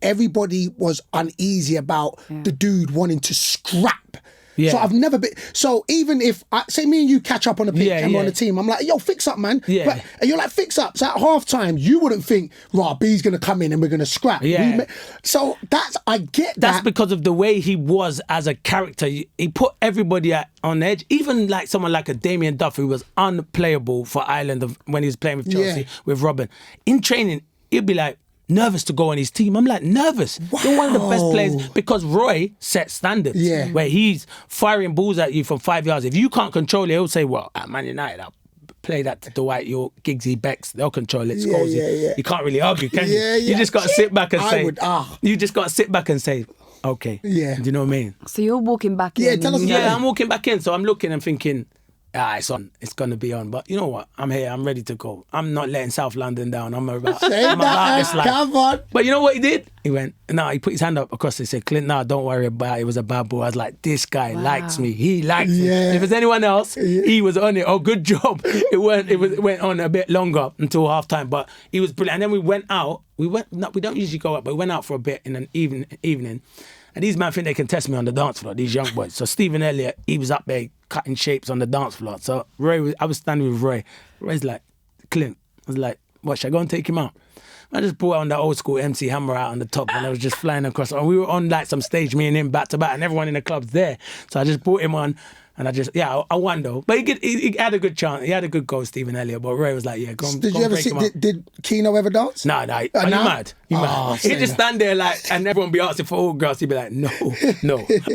everybody was uneasy about the dude wanting to scrap. Yeah. So I've never been. So even if say me and you catch up on the pitch and we're on the team, I'm like, yo, fix up, man. Yeah. But, and you're like, fix up. So at half time, you wouldn't think, right, B's gonna come in and we're gonna scrap. Yeah. So I get that. That's because of the way he was as a character. He put everybody on edge. Even like someone like a Damien Duff, who was unplayable for Ireland when he was playing with Chelsea with Robin. In training, he'd be like, nervous to go on his team. I'm like, nervous. Wow. You're one of the best players because Roy set standards where he's firing balls at you from 5 yards. If you can't control it, he'll say, well, at Man United, I'll play that to Dwight, your Giggsy Becks. They'll control it. You can't really argue, can you? You just got to sit back and say, you just got to sit back and say, okay. Yeah. Do you know what I mean? So you're walking back in. Tell us. Yeah, I'm walking back in. So I'm looking and thinking, it's on. It's going to be on. But you know what? I'm here. I'm ready to go. I'm not letting South London down. I'm about this life. Come on. But you know what he did? He went, he put his hand up across. He said, Clint, don't worry about it. It was a bad ball. I was like, this guy likes me. He likes me. If it's anyone else, he was on it. Oh, good job. It went on a bit longer until halftime. But he was brilliant. And then we went out. We don't usually go out, but we went out for a bit in an evening. And these men think they can test me on the dance floor, these young boys. So Stephen Elliott, he was up there cutting shapes on the dance floor. So I was standing with Roy. Roy's like, Clint. I was like, what, should I go and take him out? I just brought on that old school MC Hammer out on the top and I was just flying across. And we were on like some stage, me and him back to back, and everyone in the club's there. So I just brought him on. And I won though. But he had a good chance. He had a good goal, Stephen Elliott. But Roy was like, go on. Did you ever see, did Keno ever dance? No. Are you mad? He'd just stand there like, and everyone be asking for autographs. He'd be like, no.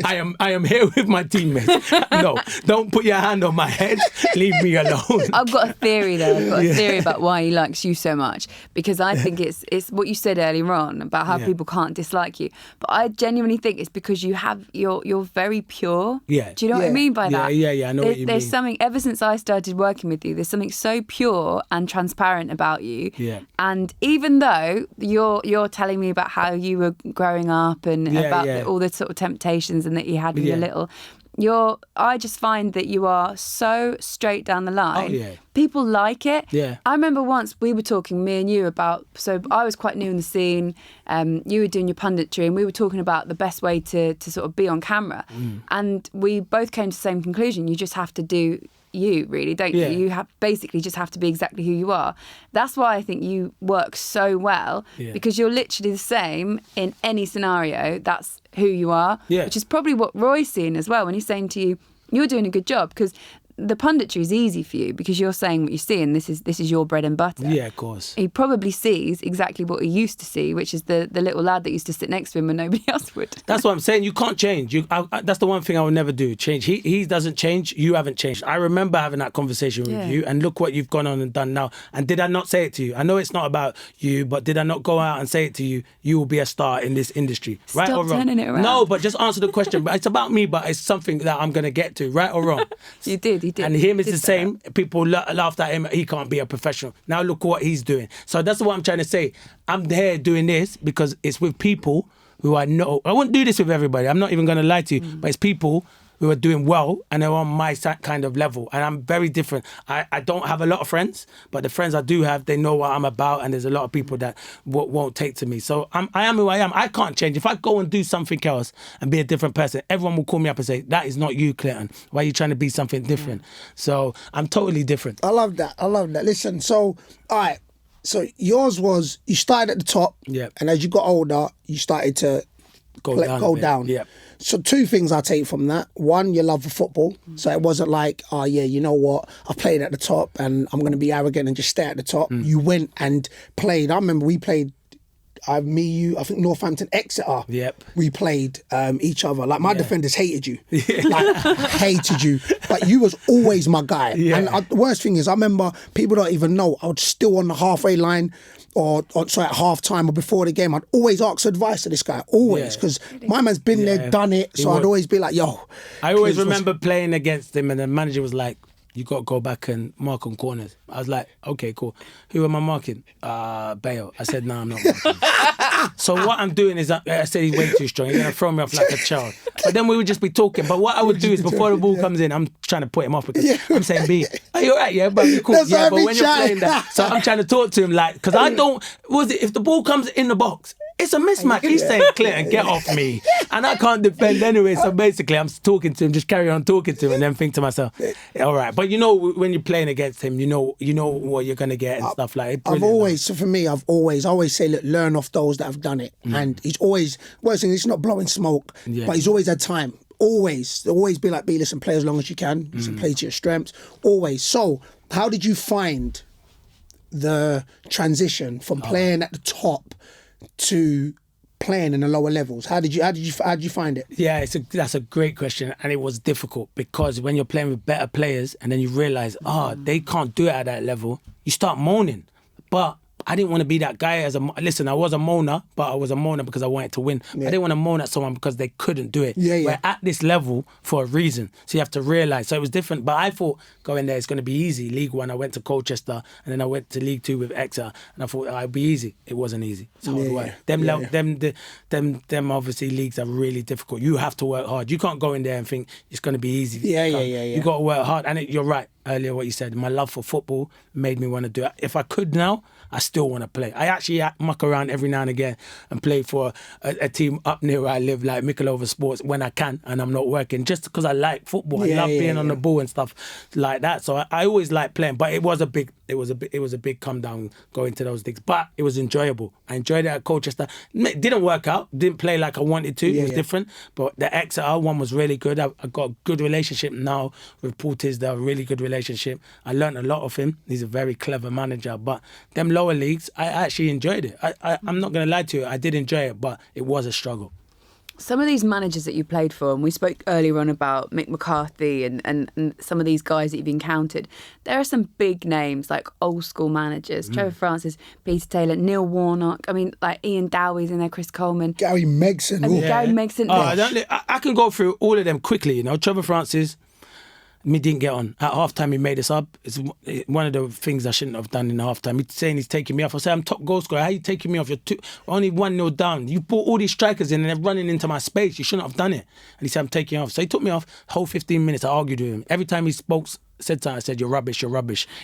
I am here with my teammates. No, don't put your hand on my head. Leave me alone. I've got a theory though. I've got a theory about why he likes you so much. Because I think it's what you said earlier on about how people can't dislike you. But I genuinely think it's because you're very pure. Yeah. Do you know what I mean by that? Yeah, I know what you mean. There's something, ever since I started working with you, there's something so pure and transparent about you. Yeah. And even though you're telling me about how you were growing up and all the sort of temptations and that you had when you were little, I just find that you are so straight down the line people like it. Yeah. I remember once we were talking, me and you, about, so I was quite new in the scene. You were doing your punditry, and we were talking about the best way to sort of be on camera. And we both came to the same conclusion. You just have to do you, really, don't you? You basically just have to be exactly who you are. That's why I think you work so well, because you're literally the same in any scenario. That's who you are, which is probably what Roy's seeing as well when he's saying to you, you're doing a good job, because the punditry is easy for you because you're saying what you see, and this is your bread and butter. Yeah, of course. He probably sees exactly what he used to see, which is the little lad that used to sit next to him when nobody else would. That's what I'm saying. You can't change. That's the one thing I will never do. Change. He doesn't change. You haven't changed. I remember having that conversation with you, and look what you've gone on and done now. And did I not say it to you? I know it's not about you, but did I not go out and say it to you? You will be a star in this industry, right or wrong? Stop turning it around. No, but just answer the question. But it's about me, but it's something that I'm going to get to, right or wrong. You did. And him is the same. People laughed at him. He can't be a professional. Now look what he's doing. So that's what I'm trying to say. I'm here doing this because it's with people who I know. I wouldn't do this with everybody. I'm not even going to lie to you. But it's people who are doing well and they're on my kind of level. And I'm very different. I don't have a lot of friends, but the friends I do have, they know what I'm about, and there's a lot of people that won't take to me. So I am who I am. I can't change. If I go and do something else and be a different person, everyone will call me up and say, that is not you, Clinton. Why are you trying to be something different? So I'm totally different. I love that. Listen, so, all right. So yours was, you started at the top, and as you got older, you started to go down. Yeah. So two things I take from that. One, your love for football. So it wasn't like, oh yeah, you know what, I played at the top and I'm going to be arrogant and just stay at the top. You went and played. I remember we played, I think Northampton, Exeter. Yep. We played each other. Like my defenders hated you. Like hated you. But you was always my guy. Yeah. And the worst thing is, I remember people don't even know, I was still on the halfway line at half time or before the game. I'd always ask advice to this guy, always, because my man's been there, done it. So I'd always be like, yo. I always remember playing against him, and the manager was like, you got to go back and mark on corners. I was like, okay, cool. Who am I marking? Bayo. I said, no, I'm not marking. So what I'm doing is, I said he's way too strong. He's going to throw me off like a child. But then we would just be talking. But what I would do is, before the ball comes in, I'm trying to put him off because I'm saying, B, are you all right? Yeah, but you're cool. That's yeah, but when you're playing that. So I'm trying to talk to him like, because I don't, if the ball comes in the box, it's a mismatch. He's saying, Clinton, get off me. And I can't defend anyway. So basically, I'm talking to him, just carry on talking to him, and then think to myself, all right. But you know, when you're playing against him, you know what you're going to get and stuff like that. So for me, I always say, look, learn off those that have done it. And he's always, worst thing, he's not blowing smoke, but he's always had time. Always be like, listen, play as long as you can. Listen, play to your strengths. Always. So how did you find the transition from playing at the top to playing in the lower levels? How did you find it? Yeah, that's a great question, and it was difficult because when you're playing with better players and then you realise, they can't do it at that level, you start moaning. But I didn't want to be that guy listen, I was a moaner, but I was a moaner because I wanted to win. I didn't want to moan at someone because they couldn't do it. We're at this level for a reason. So you have to realise. So it was different. But I thought going there, it's going to be easy. League One, I went to Colchester, and then I went to League Two with Exeter, and I thought it'd be easy. It wasn't easy. It's hard work. Them obviously leagues are really difficult. You have to work hard. You can't go in there and think it's going to be easy. You got to work hard. And you're right. Earlier what you said, my love for football made me want to do it. If I could now, I still want to play. I actually muck around every now and again and play for a team up near where I live, like Mick Sports, when I can and I'm not working, just because I like football. I love being on the ball and stuff like that. So I always like playing, but it was a big come down going to those things. But it was enjoyable. I enjoyed it at Colchester. It didn't work out. Didn't play like I wanted to. It was different. But the Exeter one was really good. I got a good relationship now with Paul Tisdale, a really good relationship. I learned a lot of him. He's a very clever manager. But them lower leagues, I actually enjoyed it. I'm not going to lie to you. I did enjoy it, but it was a struggle. Some of these managers that you played for, and we spoke earlier on about Mick McCarthy and some of these guys that you've encountered, there are some big names, like old school managers, Trevor Francis, Peter Taylor, Neil Warnock, I mean, like Ian Dowie's in there, Chris Coleman. Gary Megson. Gary Megson. I can go through all of them quickly, Trevor Francis, me didn't get on. At halftime, he made us up. It's one of the things I shouldn't have done in halftime. He's saying he's taking me off. I say, I'm top goal scorer. How are you taking me off? You're only 1-0 down. You brought all these strikers in and they're running into my space. You shouldn't have done it. And he said, I'm taking you off. So he took me off. The whole 15 minutes, I argued with him. Every time he spoke said to her, I said, you're rubbish.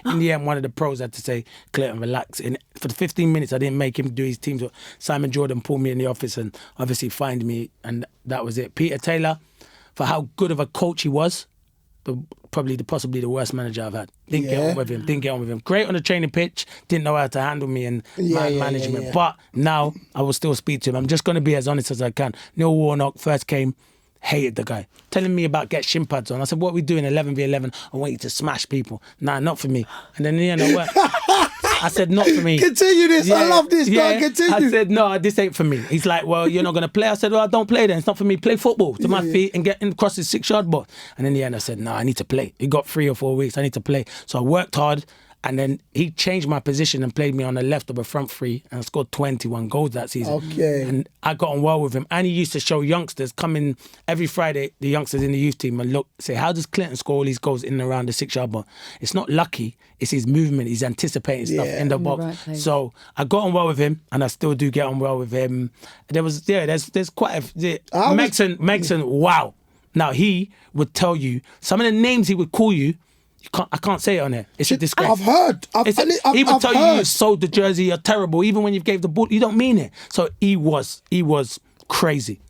In the end, one of the pros had to say, Clinton, relax. And for the 15 minutes, I didn't make him do his teams. Simon Jordan pulled me in the office and obviously fined me, and that was it. Peter Taylor, for how good of a coach he was, possibly the worst manager I've had. Didn't get on with him. Great on the training pitch, didn't know how to handle me and management. But now I will still speak to him. I'm just going to be as honest as I can. Neil Warnock first came, hated the guy, telling me about get shin pads on. I said, what are we doing 11v11? I want you to smash people. Nah, not for me. And then in the end, I said, not for me. Continue this. I love this. Yeah. Continue. I said, no, this ain't for me. He's like, well, you're not going to play. I said, well, I don't play then. It's not for me. Play football to my feet and get across the 6-yard box. And in the end, I said, no, I need to play. He got 3 or 4 weeks. I need to play. So I worked hard. And then he changed my position and played me on the left of a front three, and I scored 21 goals that season. Okay. And I got on well with him. And he used to show youngsters coming every Friday, the youngsters in the youth team, and look, say, how does Clinton score all these goals in and around the 6-yard box? It's not lucky, it's his movement. He's anticipating stuff in the box. Right, so I got on well with him, and I still do get on well with him. There's quite a... Megson, wow. Now, he would tell you, some of the names he would call you, I can't say it on here. It's a disgrace. I've heard. He would tell you you sold the jersey, you're terrible. Even when you gave the ball, you don't mean it. So he was crazy.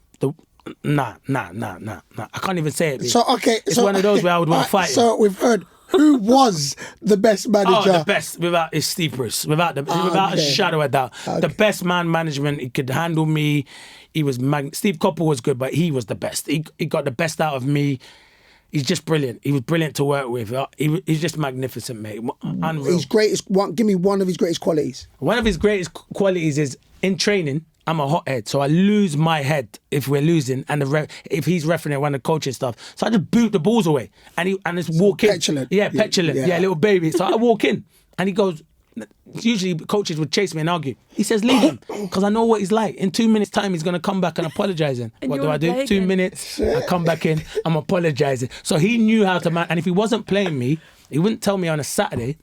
Nah. I can't even say it. So it's one of those where I would want to fight. So we've heard who was the best manager. Oh, the best is Steve Bruce, without a shadow of doubt. Okay. The best man management. He could handle me. He was Steve Coppell was good, but he was the best. He got the best out of me. He's just brilliant. He was brilliant to work with. He's just magnificent, mate. Unreal. His greatest. Give me one of his greatest qualities. One of his greatest qualities is in training. I'm a hothead, so I lose my head if we're losing, and if he's refereeing one of the coaching stuff. So I just boot the balls away, and just walk in. Petulant. Yeah, petulant. Yeah, little baby. So I walk in, and he goes. Usually coaches would chase me and argue. He says, leave him, because I know what he's like. In 2 minutes' time, he's going to come back and apologise. What do I do? 2 minutes, I come back in, I'm apologising. So he knew how to and if he wasn't playing me, he wouldn't tell me on a Saturday.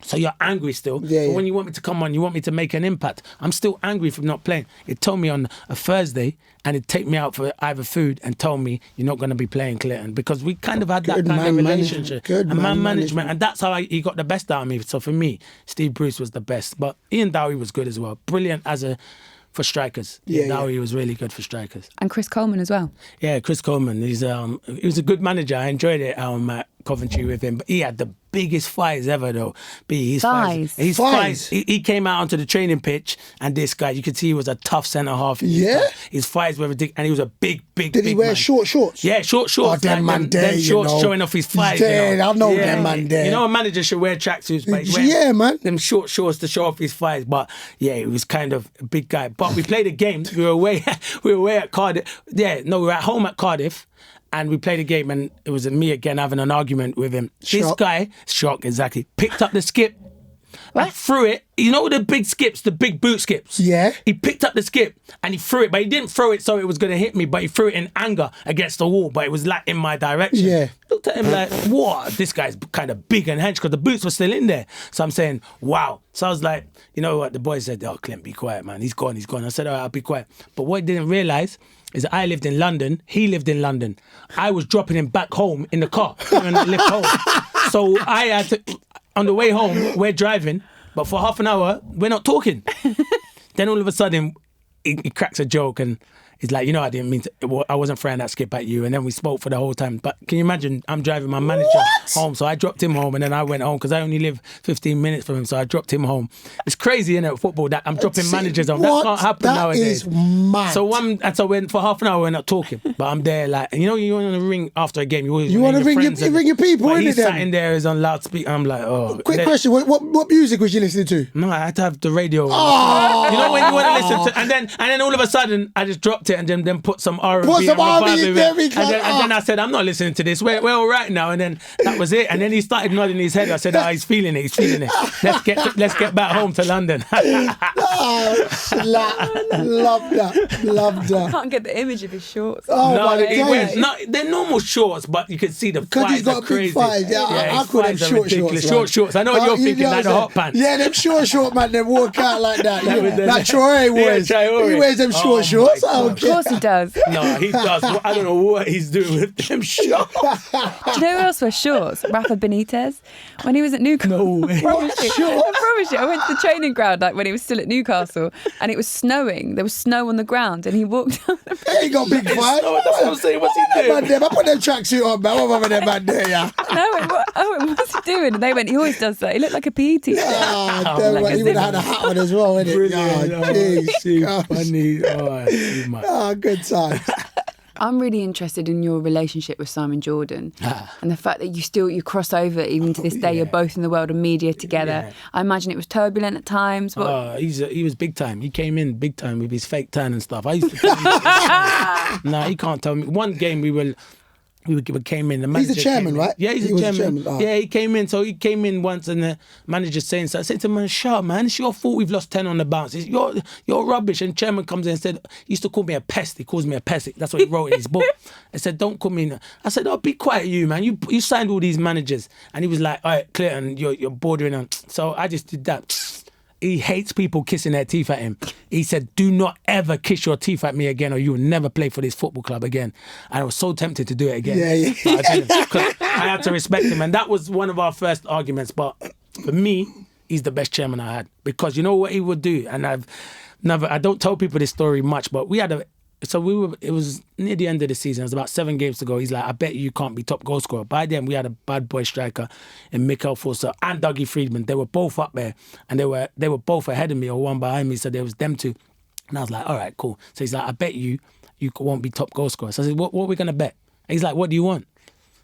So you're angry still. But when you want me to come on, you want me to make an impact. I'm still angry for not playing. He'd tell me on a Thursday, and he'd take me out for either food and tell me, you're not going to be playing, Clinton. Because we kind of had that kind of relationship. And man management. And that's how he got the best out of me. So for me, Steve Bruce was the best. But Ian Dowie was good as well. Brilliant for strikers. Dowie was really good for strikers. And Chris Coleman as well. Yeah, Chris Coleman. He was a good manager. I enjoyed it at Coventry with him. But he had the biggest thighs ever, though. His thighs. He came out onto the training pitch, and this guy, you could see he was a tough centre half. Yeah. His thighs were ridiculous, and he was a big Did he wear man. short shorts? Yeah, short shorts. Oh, them man there, shorts you know. showing off his thighs. I know them man there. You know, a manager should wear tracksuits, but he's man. Them short shorts to show off his thighs. But yeah, he was kind of a big guy. But we played a game. We were away at Cardiff. We were at home at Cardiff. And we played a game, and it was me again having an argument with him. This guy, exactly, picked up the skip and threw it. You know the big skips, the big boot skips? Yeah. He picked up the skip and he threw it, but he didn't throw it so it was going to hit me, but he threw it in anger against the wall, but it was like in my direction. Yeah. Looked at him like, what? This guy's kind of big and hench, because the boots were still in there. So I'm saying, wow. So I was like, you know what? The boy said, oh, Clint, be quiet, man. He's gone. I said, all right, I'll be quiet. But what he didn't realise is that I lived in London, he lived in London. I was dropping him back home in the car, and I lift home. So I had to, on the way home, we're driving, but for half an hour, we're not talking. Then all of a sudden, he cracks a joke, and he's like, you know, I didn't mean to, I wasn't throwing that skip at you. And then we spoke for the whole time. But can you imagine, I'm driving my manager home. So I dropped him home, and then I went home, because I only live 15 minutes from him. So I dropped him home. It's crazy, innit, football, that I'm dropping managers home. That can't happen nowadays. That is mad. So for half an hour, we're not talking. But I'm there, like, you know, you want to ring after a game. You want to ring your people, innit? He's sat in there, he's on loudspeaker. I'm like, oh. Quick question, what music was you listening to? No, I had to have the radio. Oh. You know when you want to listen to, and then all of a sudden, I just dropped it and then put some R&B. Put some R&B in there, and then I said, I'm not listening to this. We're all right now. And then that was it. And then he started nodding his head. I said, he's feeling it. Let's get back home to London. Love that. I can't get the image of his shorts. Oh, no, my God. They're normal shorts, but you can see the because he's thighs got are crazy. Big thighs. Yeah, I call them short shorts. Short shorts. I know what you're thinking, like the hot pants. Yeah, them short man, they walk out like that. Like Troy wears. Yeah, he wears them short shorts. Oh, Of course he does. No, he does. I don't know what he's doing with them shorts. Do you know who else wears shorts? Rafa Benitez. When he was at Newcastle. No way. I promise you. I went to the training ground like when he was still at Newcastle and it was snowing. There was snow on the ground and he walked down the He ain't got big fight. That's what I'm saying. What's he doing? Man, I put them tracksuit on, man. What about that man there, yeah? what's he doing? And they went, he always does that. He looked like a PE teacher. Damn Like right. a He would have had a hat on as well, innit? Brilliant. Oh, jeez. Oh, funny. Oh, too much. Oh, good times. I'm really interested in your relationship with Simon Jordan and the fact that you cross over even to this day. You're both in the world of media together. Yeah. I imagine it was turbulent at times. But He was big time. He came in big time with his fake tan and stuff. I used to tell him, nah, he can't tell me. One game we came in. The manager He's the chairman, came in. right? Yeah, he's He the was the chairman. chairman. Oh. Yeah, he came in. So he came in once, and the manager's saying so. I said to him, "Shut up, man. It's your fault we've lost 10 on the bounce. You're rubbish." And chairman comes in and said, he used to call me a pest. He calls me a pest. That's what he wrote in his book. I said, "Don't call me." I said, "Oh, be quiet, you man. You signed all these managers." And he was like, "All right, Clinton, you're bordering on." So I just did that. He hates people kissing their teeth at him. He said, "Do not ever kiss your teeth at me again or you will never play for this football club again." And I was so tempted to do it again. Yeah. But I didn't, 'cause I had to respect him. And that was one of our first arguments. But for me, he's the best chairman I had. Because you know what he would do? And I don't tell people this story much, but it was near the end of the season. It was about 7 games to go. He's like, "I bet you can't be top goal scorer." By then, we had a bad boy striker in Mick and Dougie Friedman. They were both up there, and they were both ahead of me or one behind me. So there was them two, and I was like, "All right, cool." So he's like, "I bet you won't be top goal scorer." So I said, "What are we gonna bet?" And he's like, "What do you want?"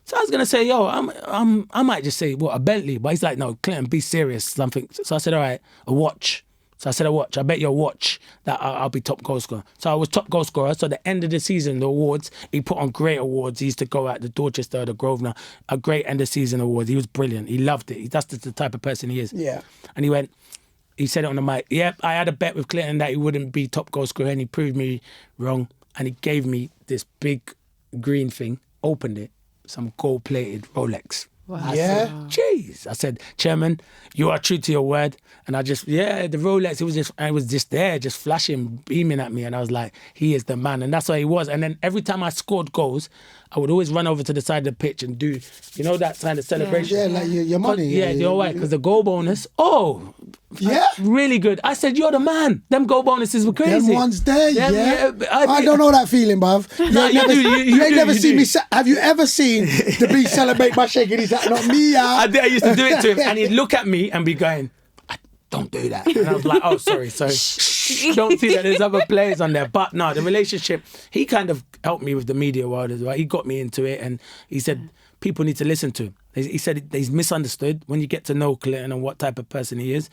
So I was gonna say, "Yo, I might just say a Bentley," but he's like, "No, Clinton, be serious, something." So I said, "All right, a watch." So I said, "A watch. I bet your watch that I'll be top goal scorer." So I was top goal scorer. So at the end of the season, the awards, he put on great awards. He used to go at the Dorchester, the Grosvenor, a great end of season award. He was brilliant. He loved it. That's the type of person he is. Yeah. And he said it on the mic. "Yep, I had a bet with Clinton that he wouldn't be top goal scorer, and he proved me wrong." And he gave me this big green thing, opened it, some gold-plated Rolex. Wow. Yeah. Jeez. I said, "Chairman, you are true to your word." And the Rolex, it was just there, just flashing, beaming at me. And I was like, he is the man. And that's what he was. And then every time I scored goals, I would always run over to the side of the pitch and do, that kind of celebration. Yeah, like your money. Yeah, you're right. Because the goal bonus, Yeah. really good. I said, "You're the man." Them goal bonuses were crazy. Them ones there, yeah. I don't know that feeling, bruv. You ain't never seen me. Have you ever seen the B celebrate by shaking his hat? Not me, I used to do it to him, and he'd look at me and be going, "Don't do that." And I was like, "Oh, sorry. Don't see that there's other players on there." But no, the relationship, he kind of helped me with the media world as well. He got me into it, and he said people need to listen to him. He said he's misunderstood. When you get to know Clinton and what type of person he is,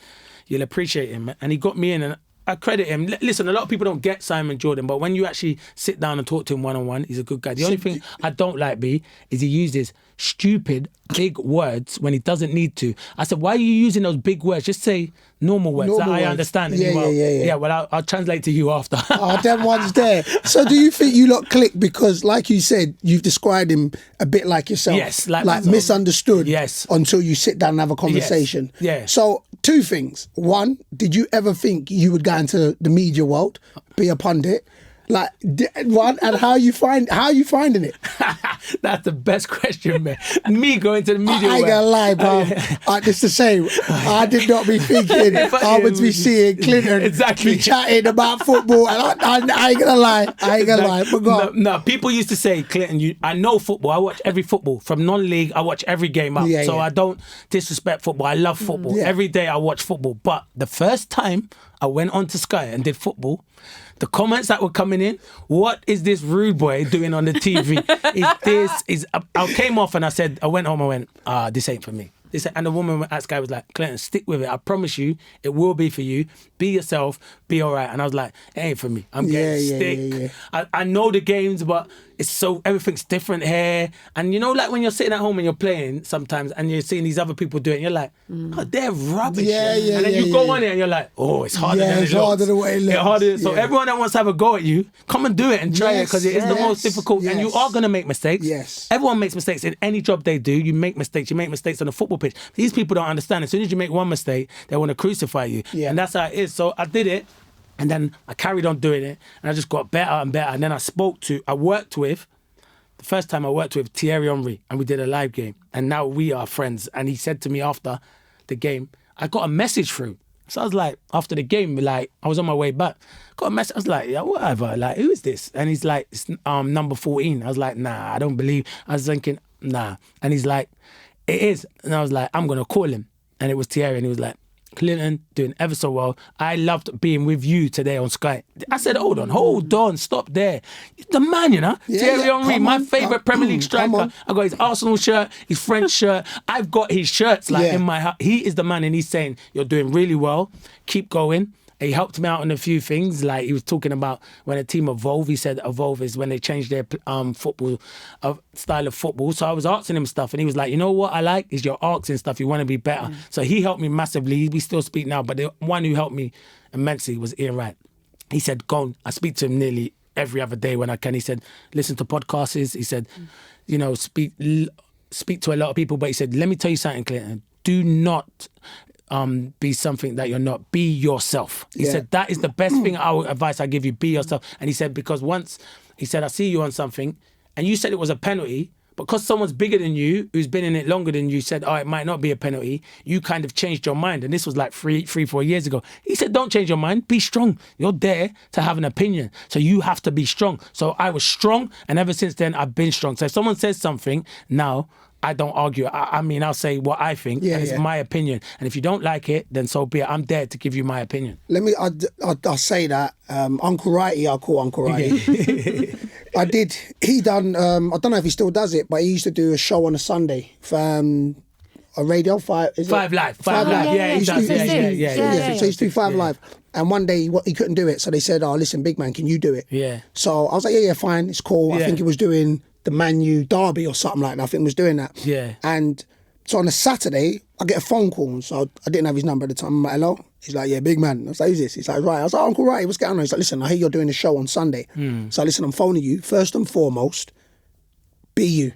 you'll appreciate him. And he got me in, and I credit him. Listen, a lot of people don't get Simon Jordan, but when you actually sit down and talk to him one-on-one, he's a good guy. The only thing I don't like, is he uses stupid big words when he doesn't need to. I said, "Why are you using those big words? Just say normal words that I understand." And Yeah. Well, I'll translate to you after. Them ones there. So do you think you lot click because, like you said, you've described him a bit like yourself? Yes. Like misunderstood. Yes. Until you sit down and have a conversation. Yes. Yeah. So 2 things. One, did you ever think you would go into the media world, be a pundit? Like, one, and how you finding it? That's the best question, man. Me going to the media. I ain't gonna lie, bro. It's the same. I did not be thinking I would be seeing Clinton be chatting about football, and I ain't gonna lie. But go on. No, people used to say, "Clinton, I know football. I watch every football from non-league. I watch every game up. I don't disrespect football. I love football. Every day I watch football." But the first time I went onto Sky and did football, the comments that were coming in, "What is this rude boy doing on the TV? I came off and I went home and went, this ain't for me. And the woman at Sky was like, "Clinton, stick with it. I promise you, it will be for you. Be yourself, be all right." And I was like, "It ain't for me. I'm getting stick." I know the games, but everything's different here. And like when you're sitting at home and you're playing sometimes and you're seeing these other people do it, and you're like, "Oh, they're rubbish." And then you go on it and you're like, "Oh, it's harder than it looks. It's harder than what it looks." So everyone that wants to have a go at you, come and do it and try it, because it is the most difficult. Yes. And you are going to make mistakes. Yes. Everyone makes mistakes in any job they do. You make mistakes. You make mistakes on the football pitch. These people don't understand. As soon as you make one mistake, they want to crucify you. Yeah. And that's how it is. So I did it. And then I carried on doing it, and I just got better and better. And then I worked with, the first time I worked with Thierry Henry, and we did a live game. And now we are friends. And he said to me after the game, I got a message through. So I was like, after the game, like, I was on my way back, got a message. I was like, yeah, whatever. Like, who is this? And he's like, it's number 14. I was like, nah, I don't believe. I was thinking, nah. And he's like, it is. And I was like, I'm going to call him. And it was Thierry. And he was like, Clinton, doing ever so well. I loved being with you today on Sky. I said, hold on, stop there. The man, you know? Thierry Henry, my favourite Premier League striker. I got his Arsenal shirt, his French shirt. I've got his shirts in my house. He is the man, and he's saying, you're doing really well. Keep going. He helped me out on a few things. Like, he was talking about when a team evolve. He said evolve is when they change their football style of football. So I was asking him stuff, and he was like, you know what I like is your asking stuff. You want to be better. So he helped me massively. We still speak now, but the one who helped me immensely was Ian Wright. He said, go on. I speak to him nearly every other day when I can. He said, listen to podcasts. He said, you know, speak to a lot of people. But he said, let me tell you something, Clinton. Do not be something that you're not. Be yourself. He said that is the best advice I give you. Be yourself. And he said, because once he said, I see you on something, and you said it was a penalty, because someone's bigger than you, who's been in it longer than you, said, oh, it might not be a penalty. You kind of changed your mind. And this was like 4 years ago. He said, don't change your mind. Be strong. You're there to have an opinion. So you have to be strong. So I was strong. And ever since then, I've been strong. So if someone says something now, I don't argue. I mean, I'll say what I think, and it's my opinion. And if you don't like it, then so be it. I'm there to give you my opinion. I'll say that. Uncle Righty, I'll call Uncle Righty. He done, I don't know if he still does it, but he used to do a show on a Sunday for a radio, Five Live. Yeah, he does. So he used to do Five Live. And one day he couldn't do it. So they said, oh, listen, big man, can you do it? Yeah. So I was like, yeah, fine, it's cool. I think he was doing the Man U derby or something like that. I think he was doing that. Yeah. And so on a Saturday, I get a phone call. So I didn't have his number at the time. I'm like, hello? He's like, yeah, big man. I was like, who's this? He's like, right. I was like, Uncle Righty, what's going on? He's like, listen, I hear you're doing a show on Sunday. So listen, I'm phoning you. First and foremost, be you.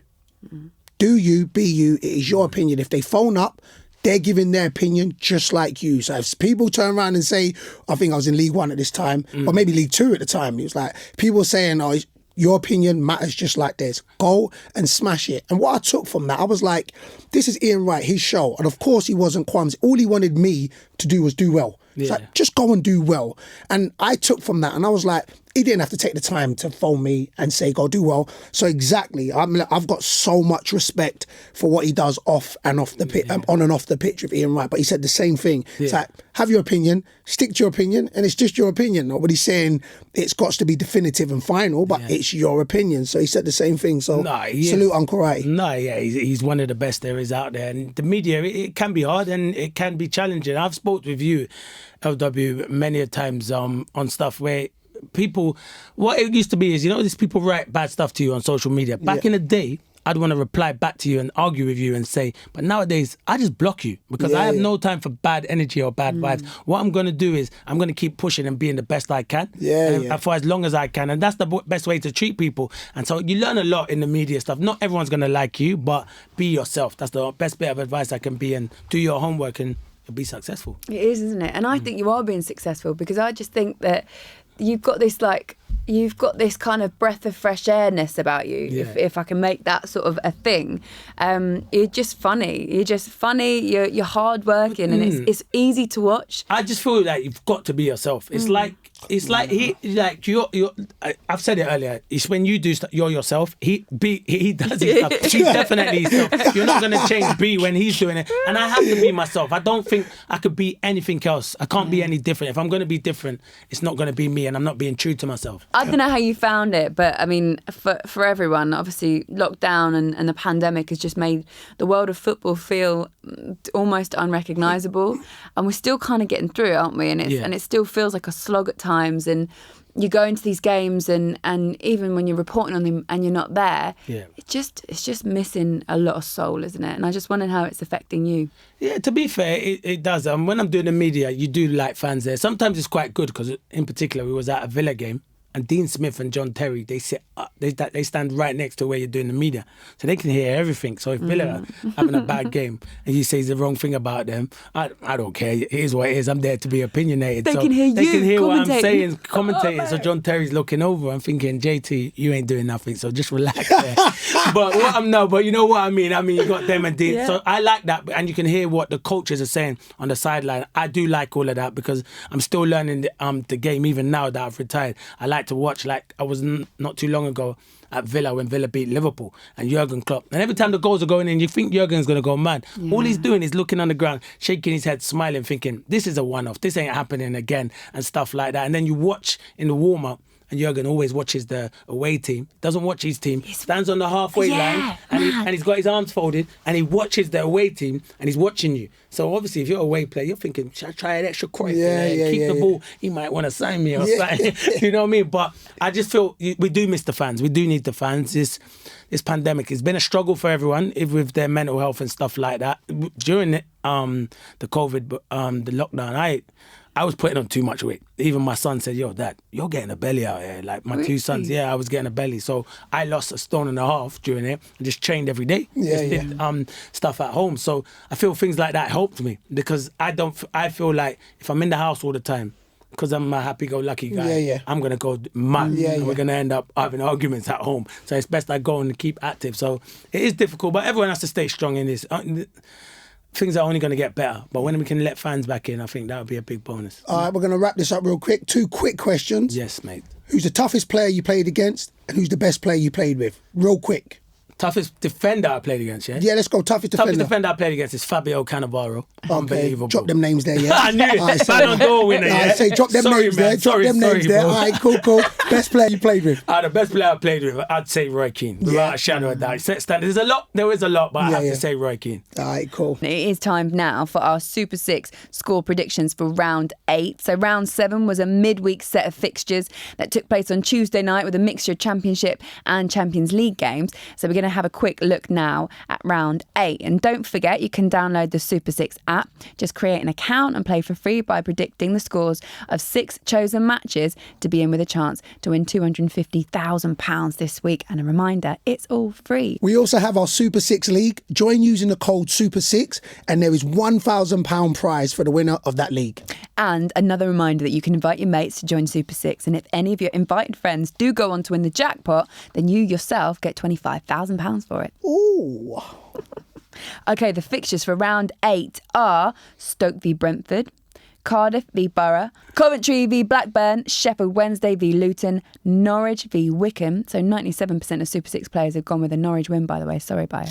Do you, be you. It is your opinion. If they phone up, they're giving their opinion just like you. So if people turn around and say, I think I was in League One at this time, or maybe League Two at the time, it was like, people saying, oh, your opinion matters just like theirs. Go and smash it. And what I took from that, I was like, this is Ian Wright, his show. And of course he wasn't clumsy. All he wanted me to do was do well. It's like, just go and do well. And I took from that, and I was like, he didn't have to take the time to phone me and say, go do well. So exactly, I've got so much respect for what he does off and off the pitch, on and off the pitch with Ian Wright. But he said the same thing. It's like, have your opinion, stick to your opinion, and it's just your opinion. Nobody's saying it's got to be definitive and final, but it's your opinion. So he said the same thing. So salute Uncle Righty. He's one of the best there is out there. And the media, it can be hard and it can be challenging. I've spoken with you, LW, many a times on stuff where people, what it used to be is, these people write bad stuff to you on social media. Back in the day, I'd want to reply back to you and argue with you and say, but nowadays, I just block you because I have no time for bad energy or bad vibes. What I'm going to do is I'm going to keep pushing and being the best I can for as long as I can. And that's the best way to treat people. And so you learn a lot in the media stuff. Not everyone's going to like you, but be yourself. That's the best bit of advice I can be, and do your homework and you'll be successful. It is, isn't it? And I think you are being successful because I just think that you've got this kind of breath of fresh airness about you, if I can make that sort of a thing. You're just funny. You're hardworking, and it's easy to watch. I just feel like you've got to be yourself. I've said it earlier. It's when you do stuff, you're yourself. He does his stuff. She's definitely himself. You're not going to change B when he's doing it. And I have to be myself. I don't think I could be anything else. I can't be any different. If I'm going to be different, it's not going to be me, and I'm not being true to myself. I don't know how you found it, but I mean, for everyone, obviously lockdown and the pandemic has just made the world of football feel almost unrecognisable, and we're still kind of getting through it, aren't we? And it still feels like a slog at times, and you go into these games and even when you're reporting on them and you're not there, it's just missing a lot of soul, isn't it? And I just wondered how it's affecting you. Yeah, to be fair, it does. When I'm doing the media, you do like fans there. Sometimes it's quite good because, in particular, we was at a Villa game and Dean Smith and John Terry, they sit up, they stand right next to where you're doing the media, so they can hear everything. So if Villa are having a bad game and you say the wrong thing about them, I don't care. It is what it is. I'm there to be opinionated. They can hear you. They can hear what I'm commentating. saying, commentating. So John Terry's looking over and thinking, JT, you ain't doing nothing, so just relax there. But you know what I mean. I mean, you got them and Dean. Yeah. So I like that, and you can hear what the coaches are saying on the sideline. I do like all of that because I'm still learning the game even now that I've retired. I like to watch, like I was not too long ago at Villa when Villa beat Liverpool and Jurgen Klopp. And every time the goals are going in, you think Jurgen's going to go mad. Yeah. All he's doing is looking on the ground, shaking his head, smiling, thinking, this is a one-off. This ain't happening again and stuff like that. And then you watch in the warm-up, and Jurgen always watches the away team, doesn't watch his team, stands on the halfway line and he's got his arms folded and he watches the away team and he's watching you. So obviously if you're a away player, you're thinking, should I try an extra cross? Keep the ball. He might want to sign me or something. You know what I mean? But I just feel we do miss the fans. We do need the fans. This pandemic, it's been a struggle for everyone with their mental health and stuff like that. During the COVID, the lockdown, I was putting on too much weight. Even my son said, yo, Dad, you're getting a belly out here. Like my two sons, I was getting a belly. So I lost 1.5 stone during it and just trained every day. Did stuff at home. So I feel things like that helped me because I feel like if I'm in the house all the time, because I'm a happy-go-lucky guy, I'm going to go mad and we're going to end up having arguments at home. So it's best I go and keep active. So it is difficult, but everyone has to stay strong in this. Things are only going to get better. But when we can let fans back in, I think that would be a big bonus. All right, we're going to wrap this up real quick. 2 quick questions. Yes, mate. Who's the toughest player you played against and who's the best player you played with? Real quick. Toughest defender I played against, yeah? Yeah, let's go. Toughest defender. Toughest defender I played against is Fabio Cannavaro. Okay. Unbelievable. Drop them names there, yeah? I knew it. Right, Ballon d'Or winner, yeah? Say, drop them names there. Drop them names there. Bro. All right, cool. Best player you played with? The best player I played with, I'd say Roy Keane. Without a shadow of a doubt. There is a lot, but I have to say Roy Keane. All right, cool. It is time now for our Super 6 score predictions for round 8. So round 7 was a midweek set of fixtures that took place on Tuesday night with a mixture of Championship and Champions League games. So we're going to have a quick look now at round 8. And don't forget, you can download the Super 6 app. Just create an account and play for free by predicting the scores of 6 chosen matches to be in with a chance to win £250,000 this week. And a reminder, it's all free. We also have our Super 6 League. Join using the code Super6 and there is £1,000 prize for the winner of that league. And another reminder that you can invite your mates to join Super 6. And if any of your invited friends do go on to win the jackpot, then you yourself get £25,000 for it. Ooh. Okay, the fixtures for round 8 are Stoke v Brentford, Cardiff v Borough, Coventry v Blackburn, Sheffield Wednesday v Luton, Norwich v Wickham. So 97% of Super 6 players have gone with a Norwich win, by the way. Sorry, Bayo.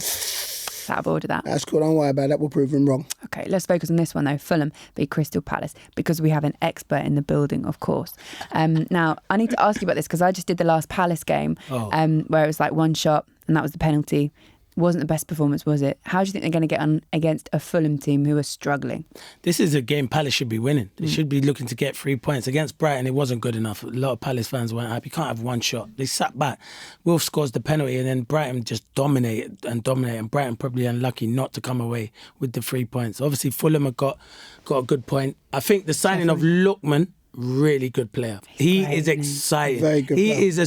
Out of order, that. That's cool. Don't worry about that. We'll prove him wrong. Okay, let's focus on this one, though. Fulham v Crystal Palace, because we have an expert in the building, of course. Now, I need to ask you about this because I just did the last Palace game where it was like one shot and that was the penalty. Wasn't the best performance, was it? How do you think they're going to get on against a Fulham team who are struggling? This is a game Palace should be winning. They should be looking to get 3 points. Against Brighton, it wasn't good enough. A lot of Palace fans weren't happy. You can't have one shot. They sat back. Wolf scores the penalty and then Brighton just dominated. And Brighton probably unlucky not to come away with the 3 points. Obviously, Fulham have got a good point. I think the signing of Lookman, really good player. He is exciting. Very good player. He is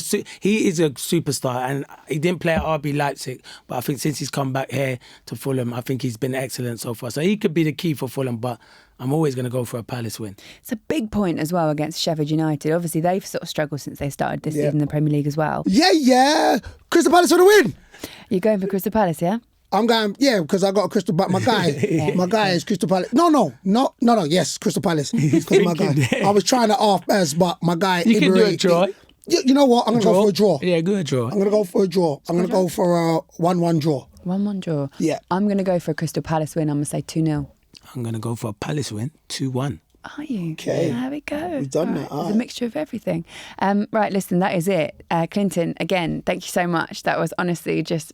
a superstar, and he didn't play at RB Leipzig, but I think since he's come back here to Fulham, I think he's been excellent so far. So he could be the key for Fulham, but I'm always going to go for a Palace win. It's a big point as well against Sheffield United. Obviously, they've sort of struggled since they started this season in the Premier League as well. Yeah. Crystal Palace for the win. You're going for Crystal Palace, yeah? I'm going, because I got a Crystal Palace. My guy is Crystal Palace. No. Yes, Crystal Palace. Because my guy. I was trying to half-pass, but my guy. You can do a draw. You know what? I'm going to go for a draw. Yeah, good draw. I'm going to go for a draw. I'm going to go for a 1-1 draw. 1-1 draw. Yeah. I'm going to go for a Crystal Palace win. I'm going to say 2-0. I'm going to go for a Palace win, 2-1. Are you? Okay. There we go. We've done that. It's a mixture of everything. Right, listen, that is it. Clinton, again, thank you so much. That was honestly just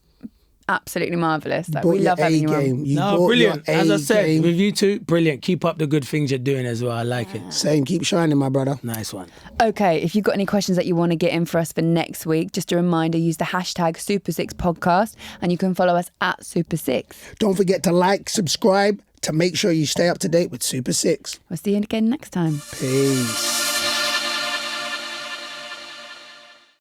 absolutely marvellous. Like, we love having you on. Brilliant. As I said, with you two, brilliant. Keep up the good things you're doing as well. I like it. Same. Keep shining, my brother. Nice one. Okay, if you've got any questions that you want to get in for us for next week, just a reminder, use the hashtag Super6Podcast and you can follow us at Super6. Don't forget to like, subscribe to make sure you stay up to date with Super 6. We'll see you again next time. Peace.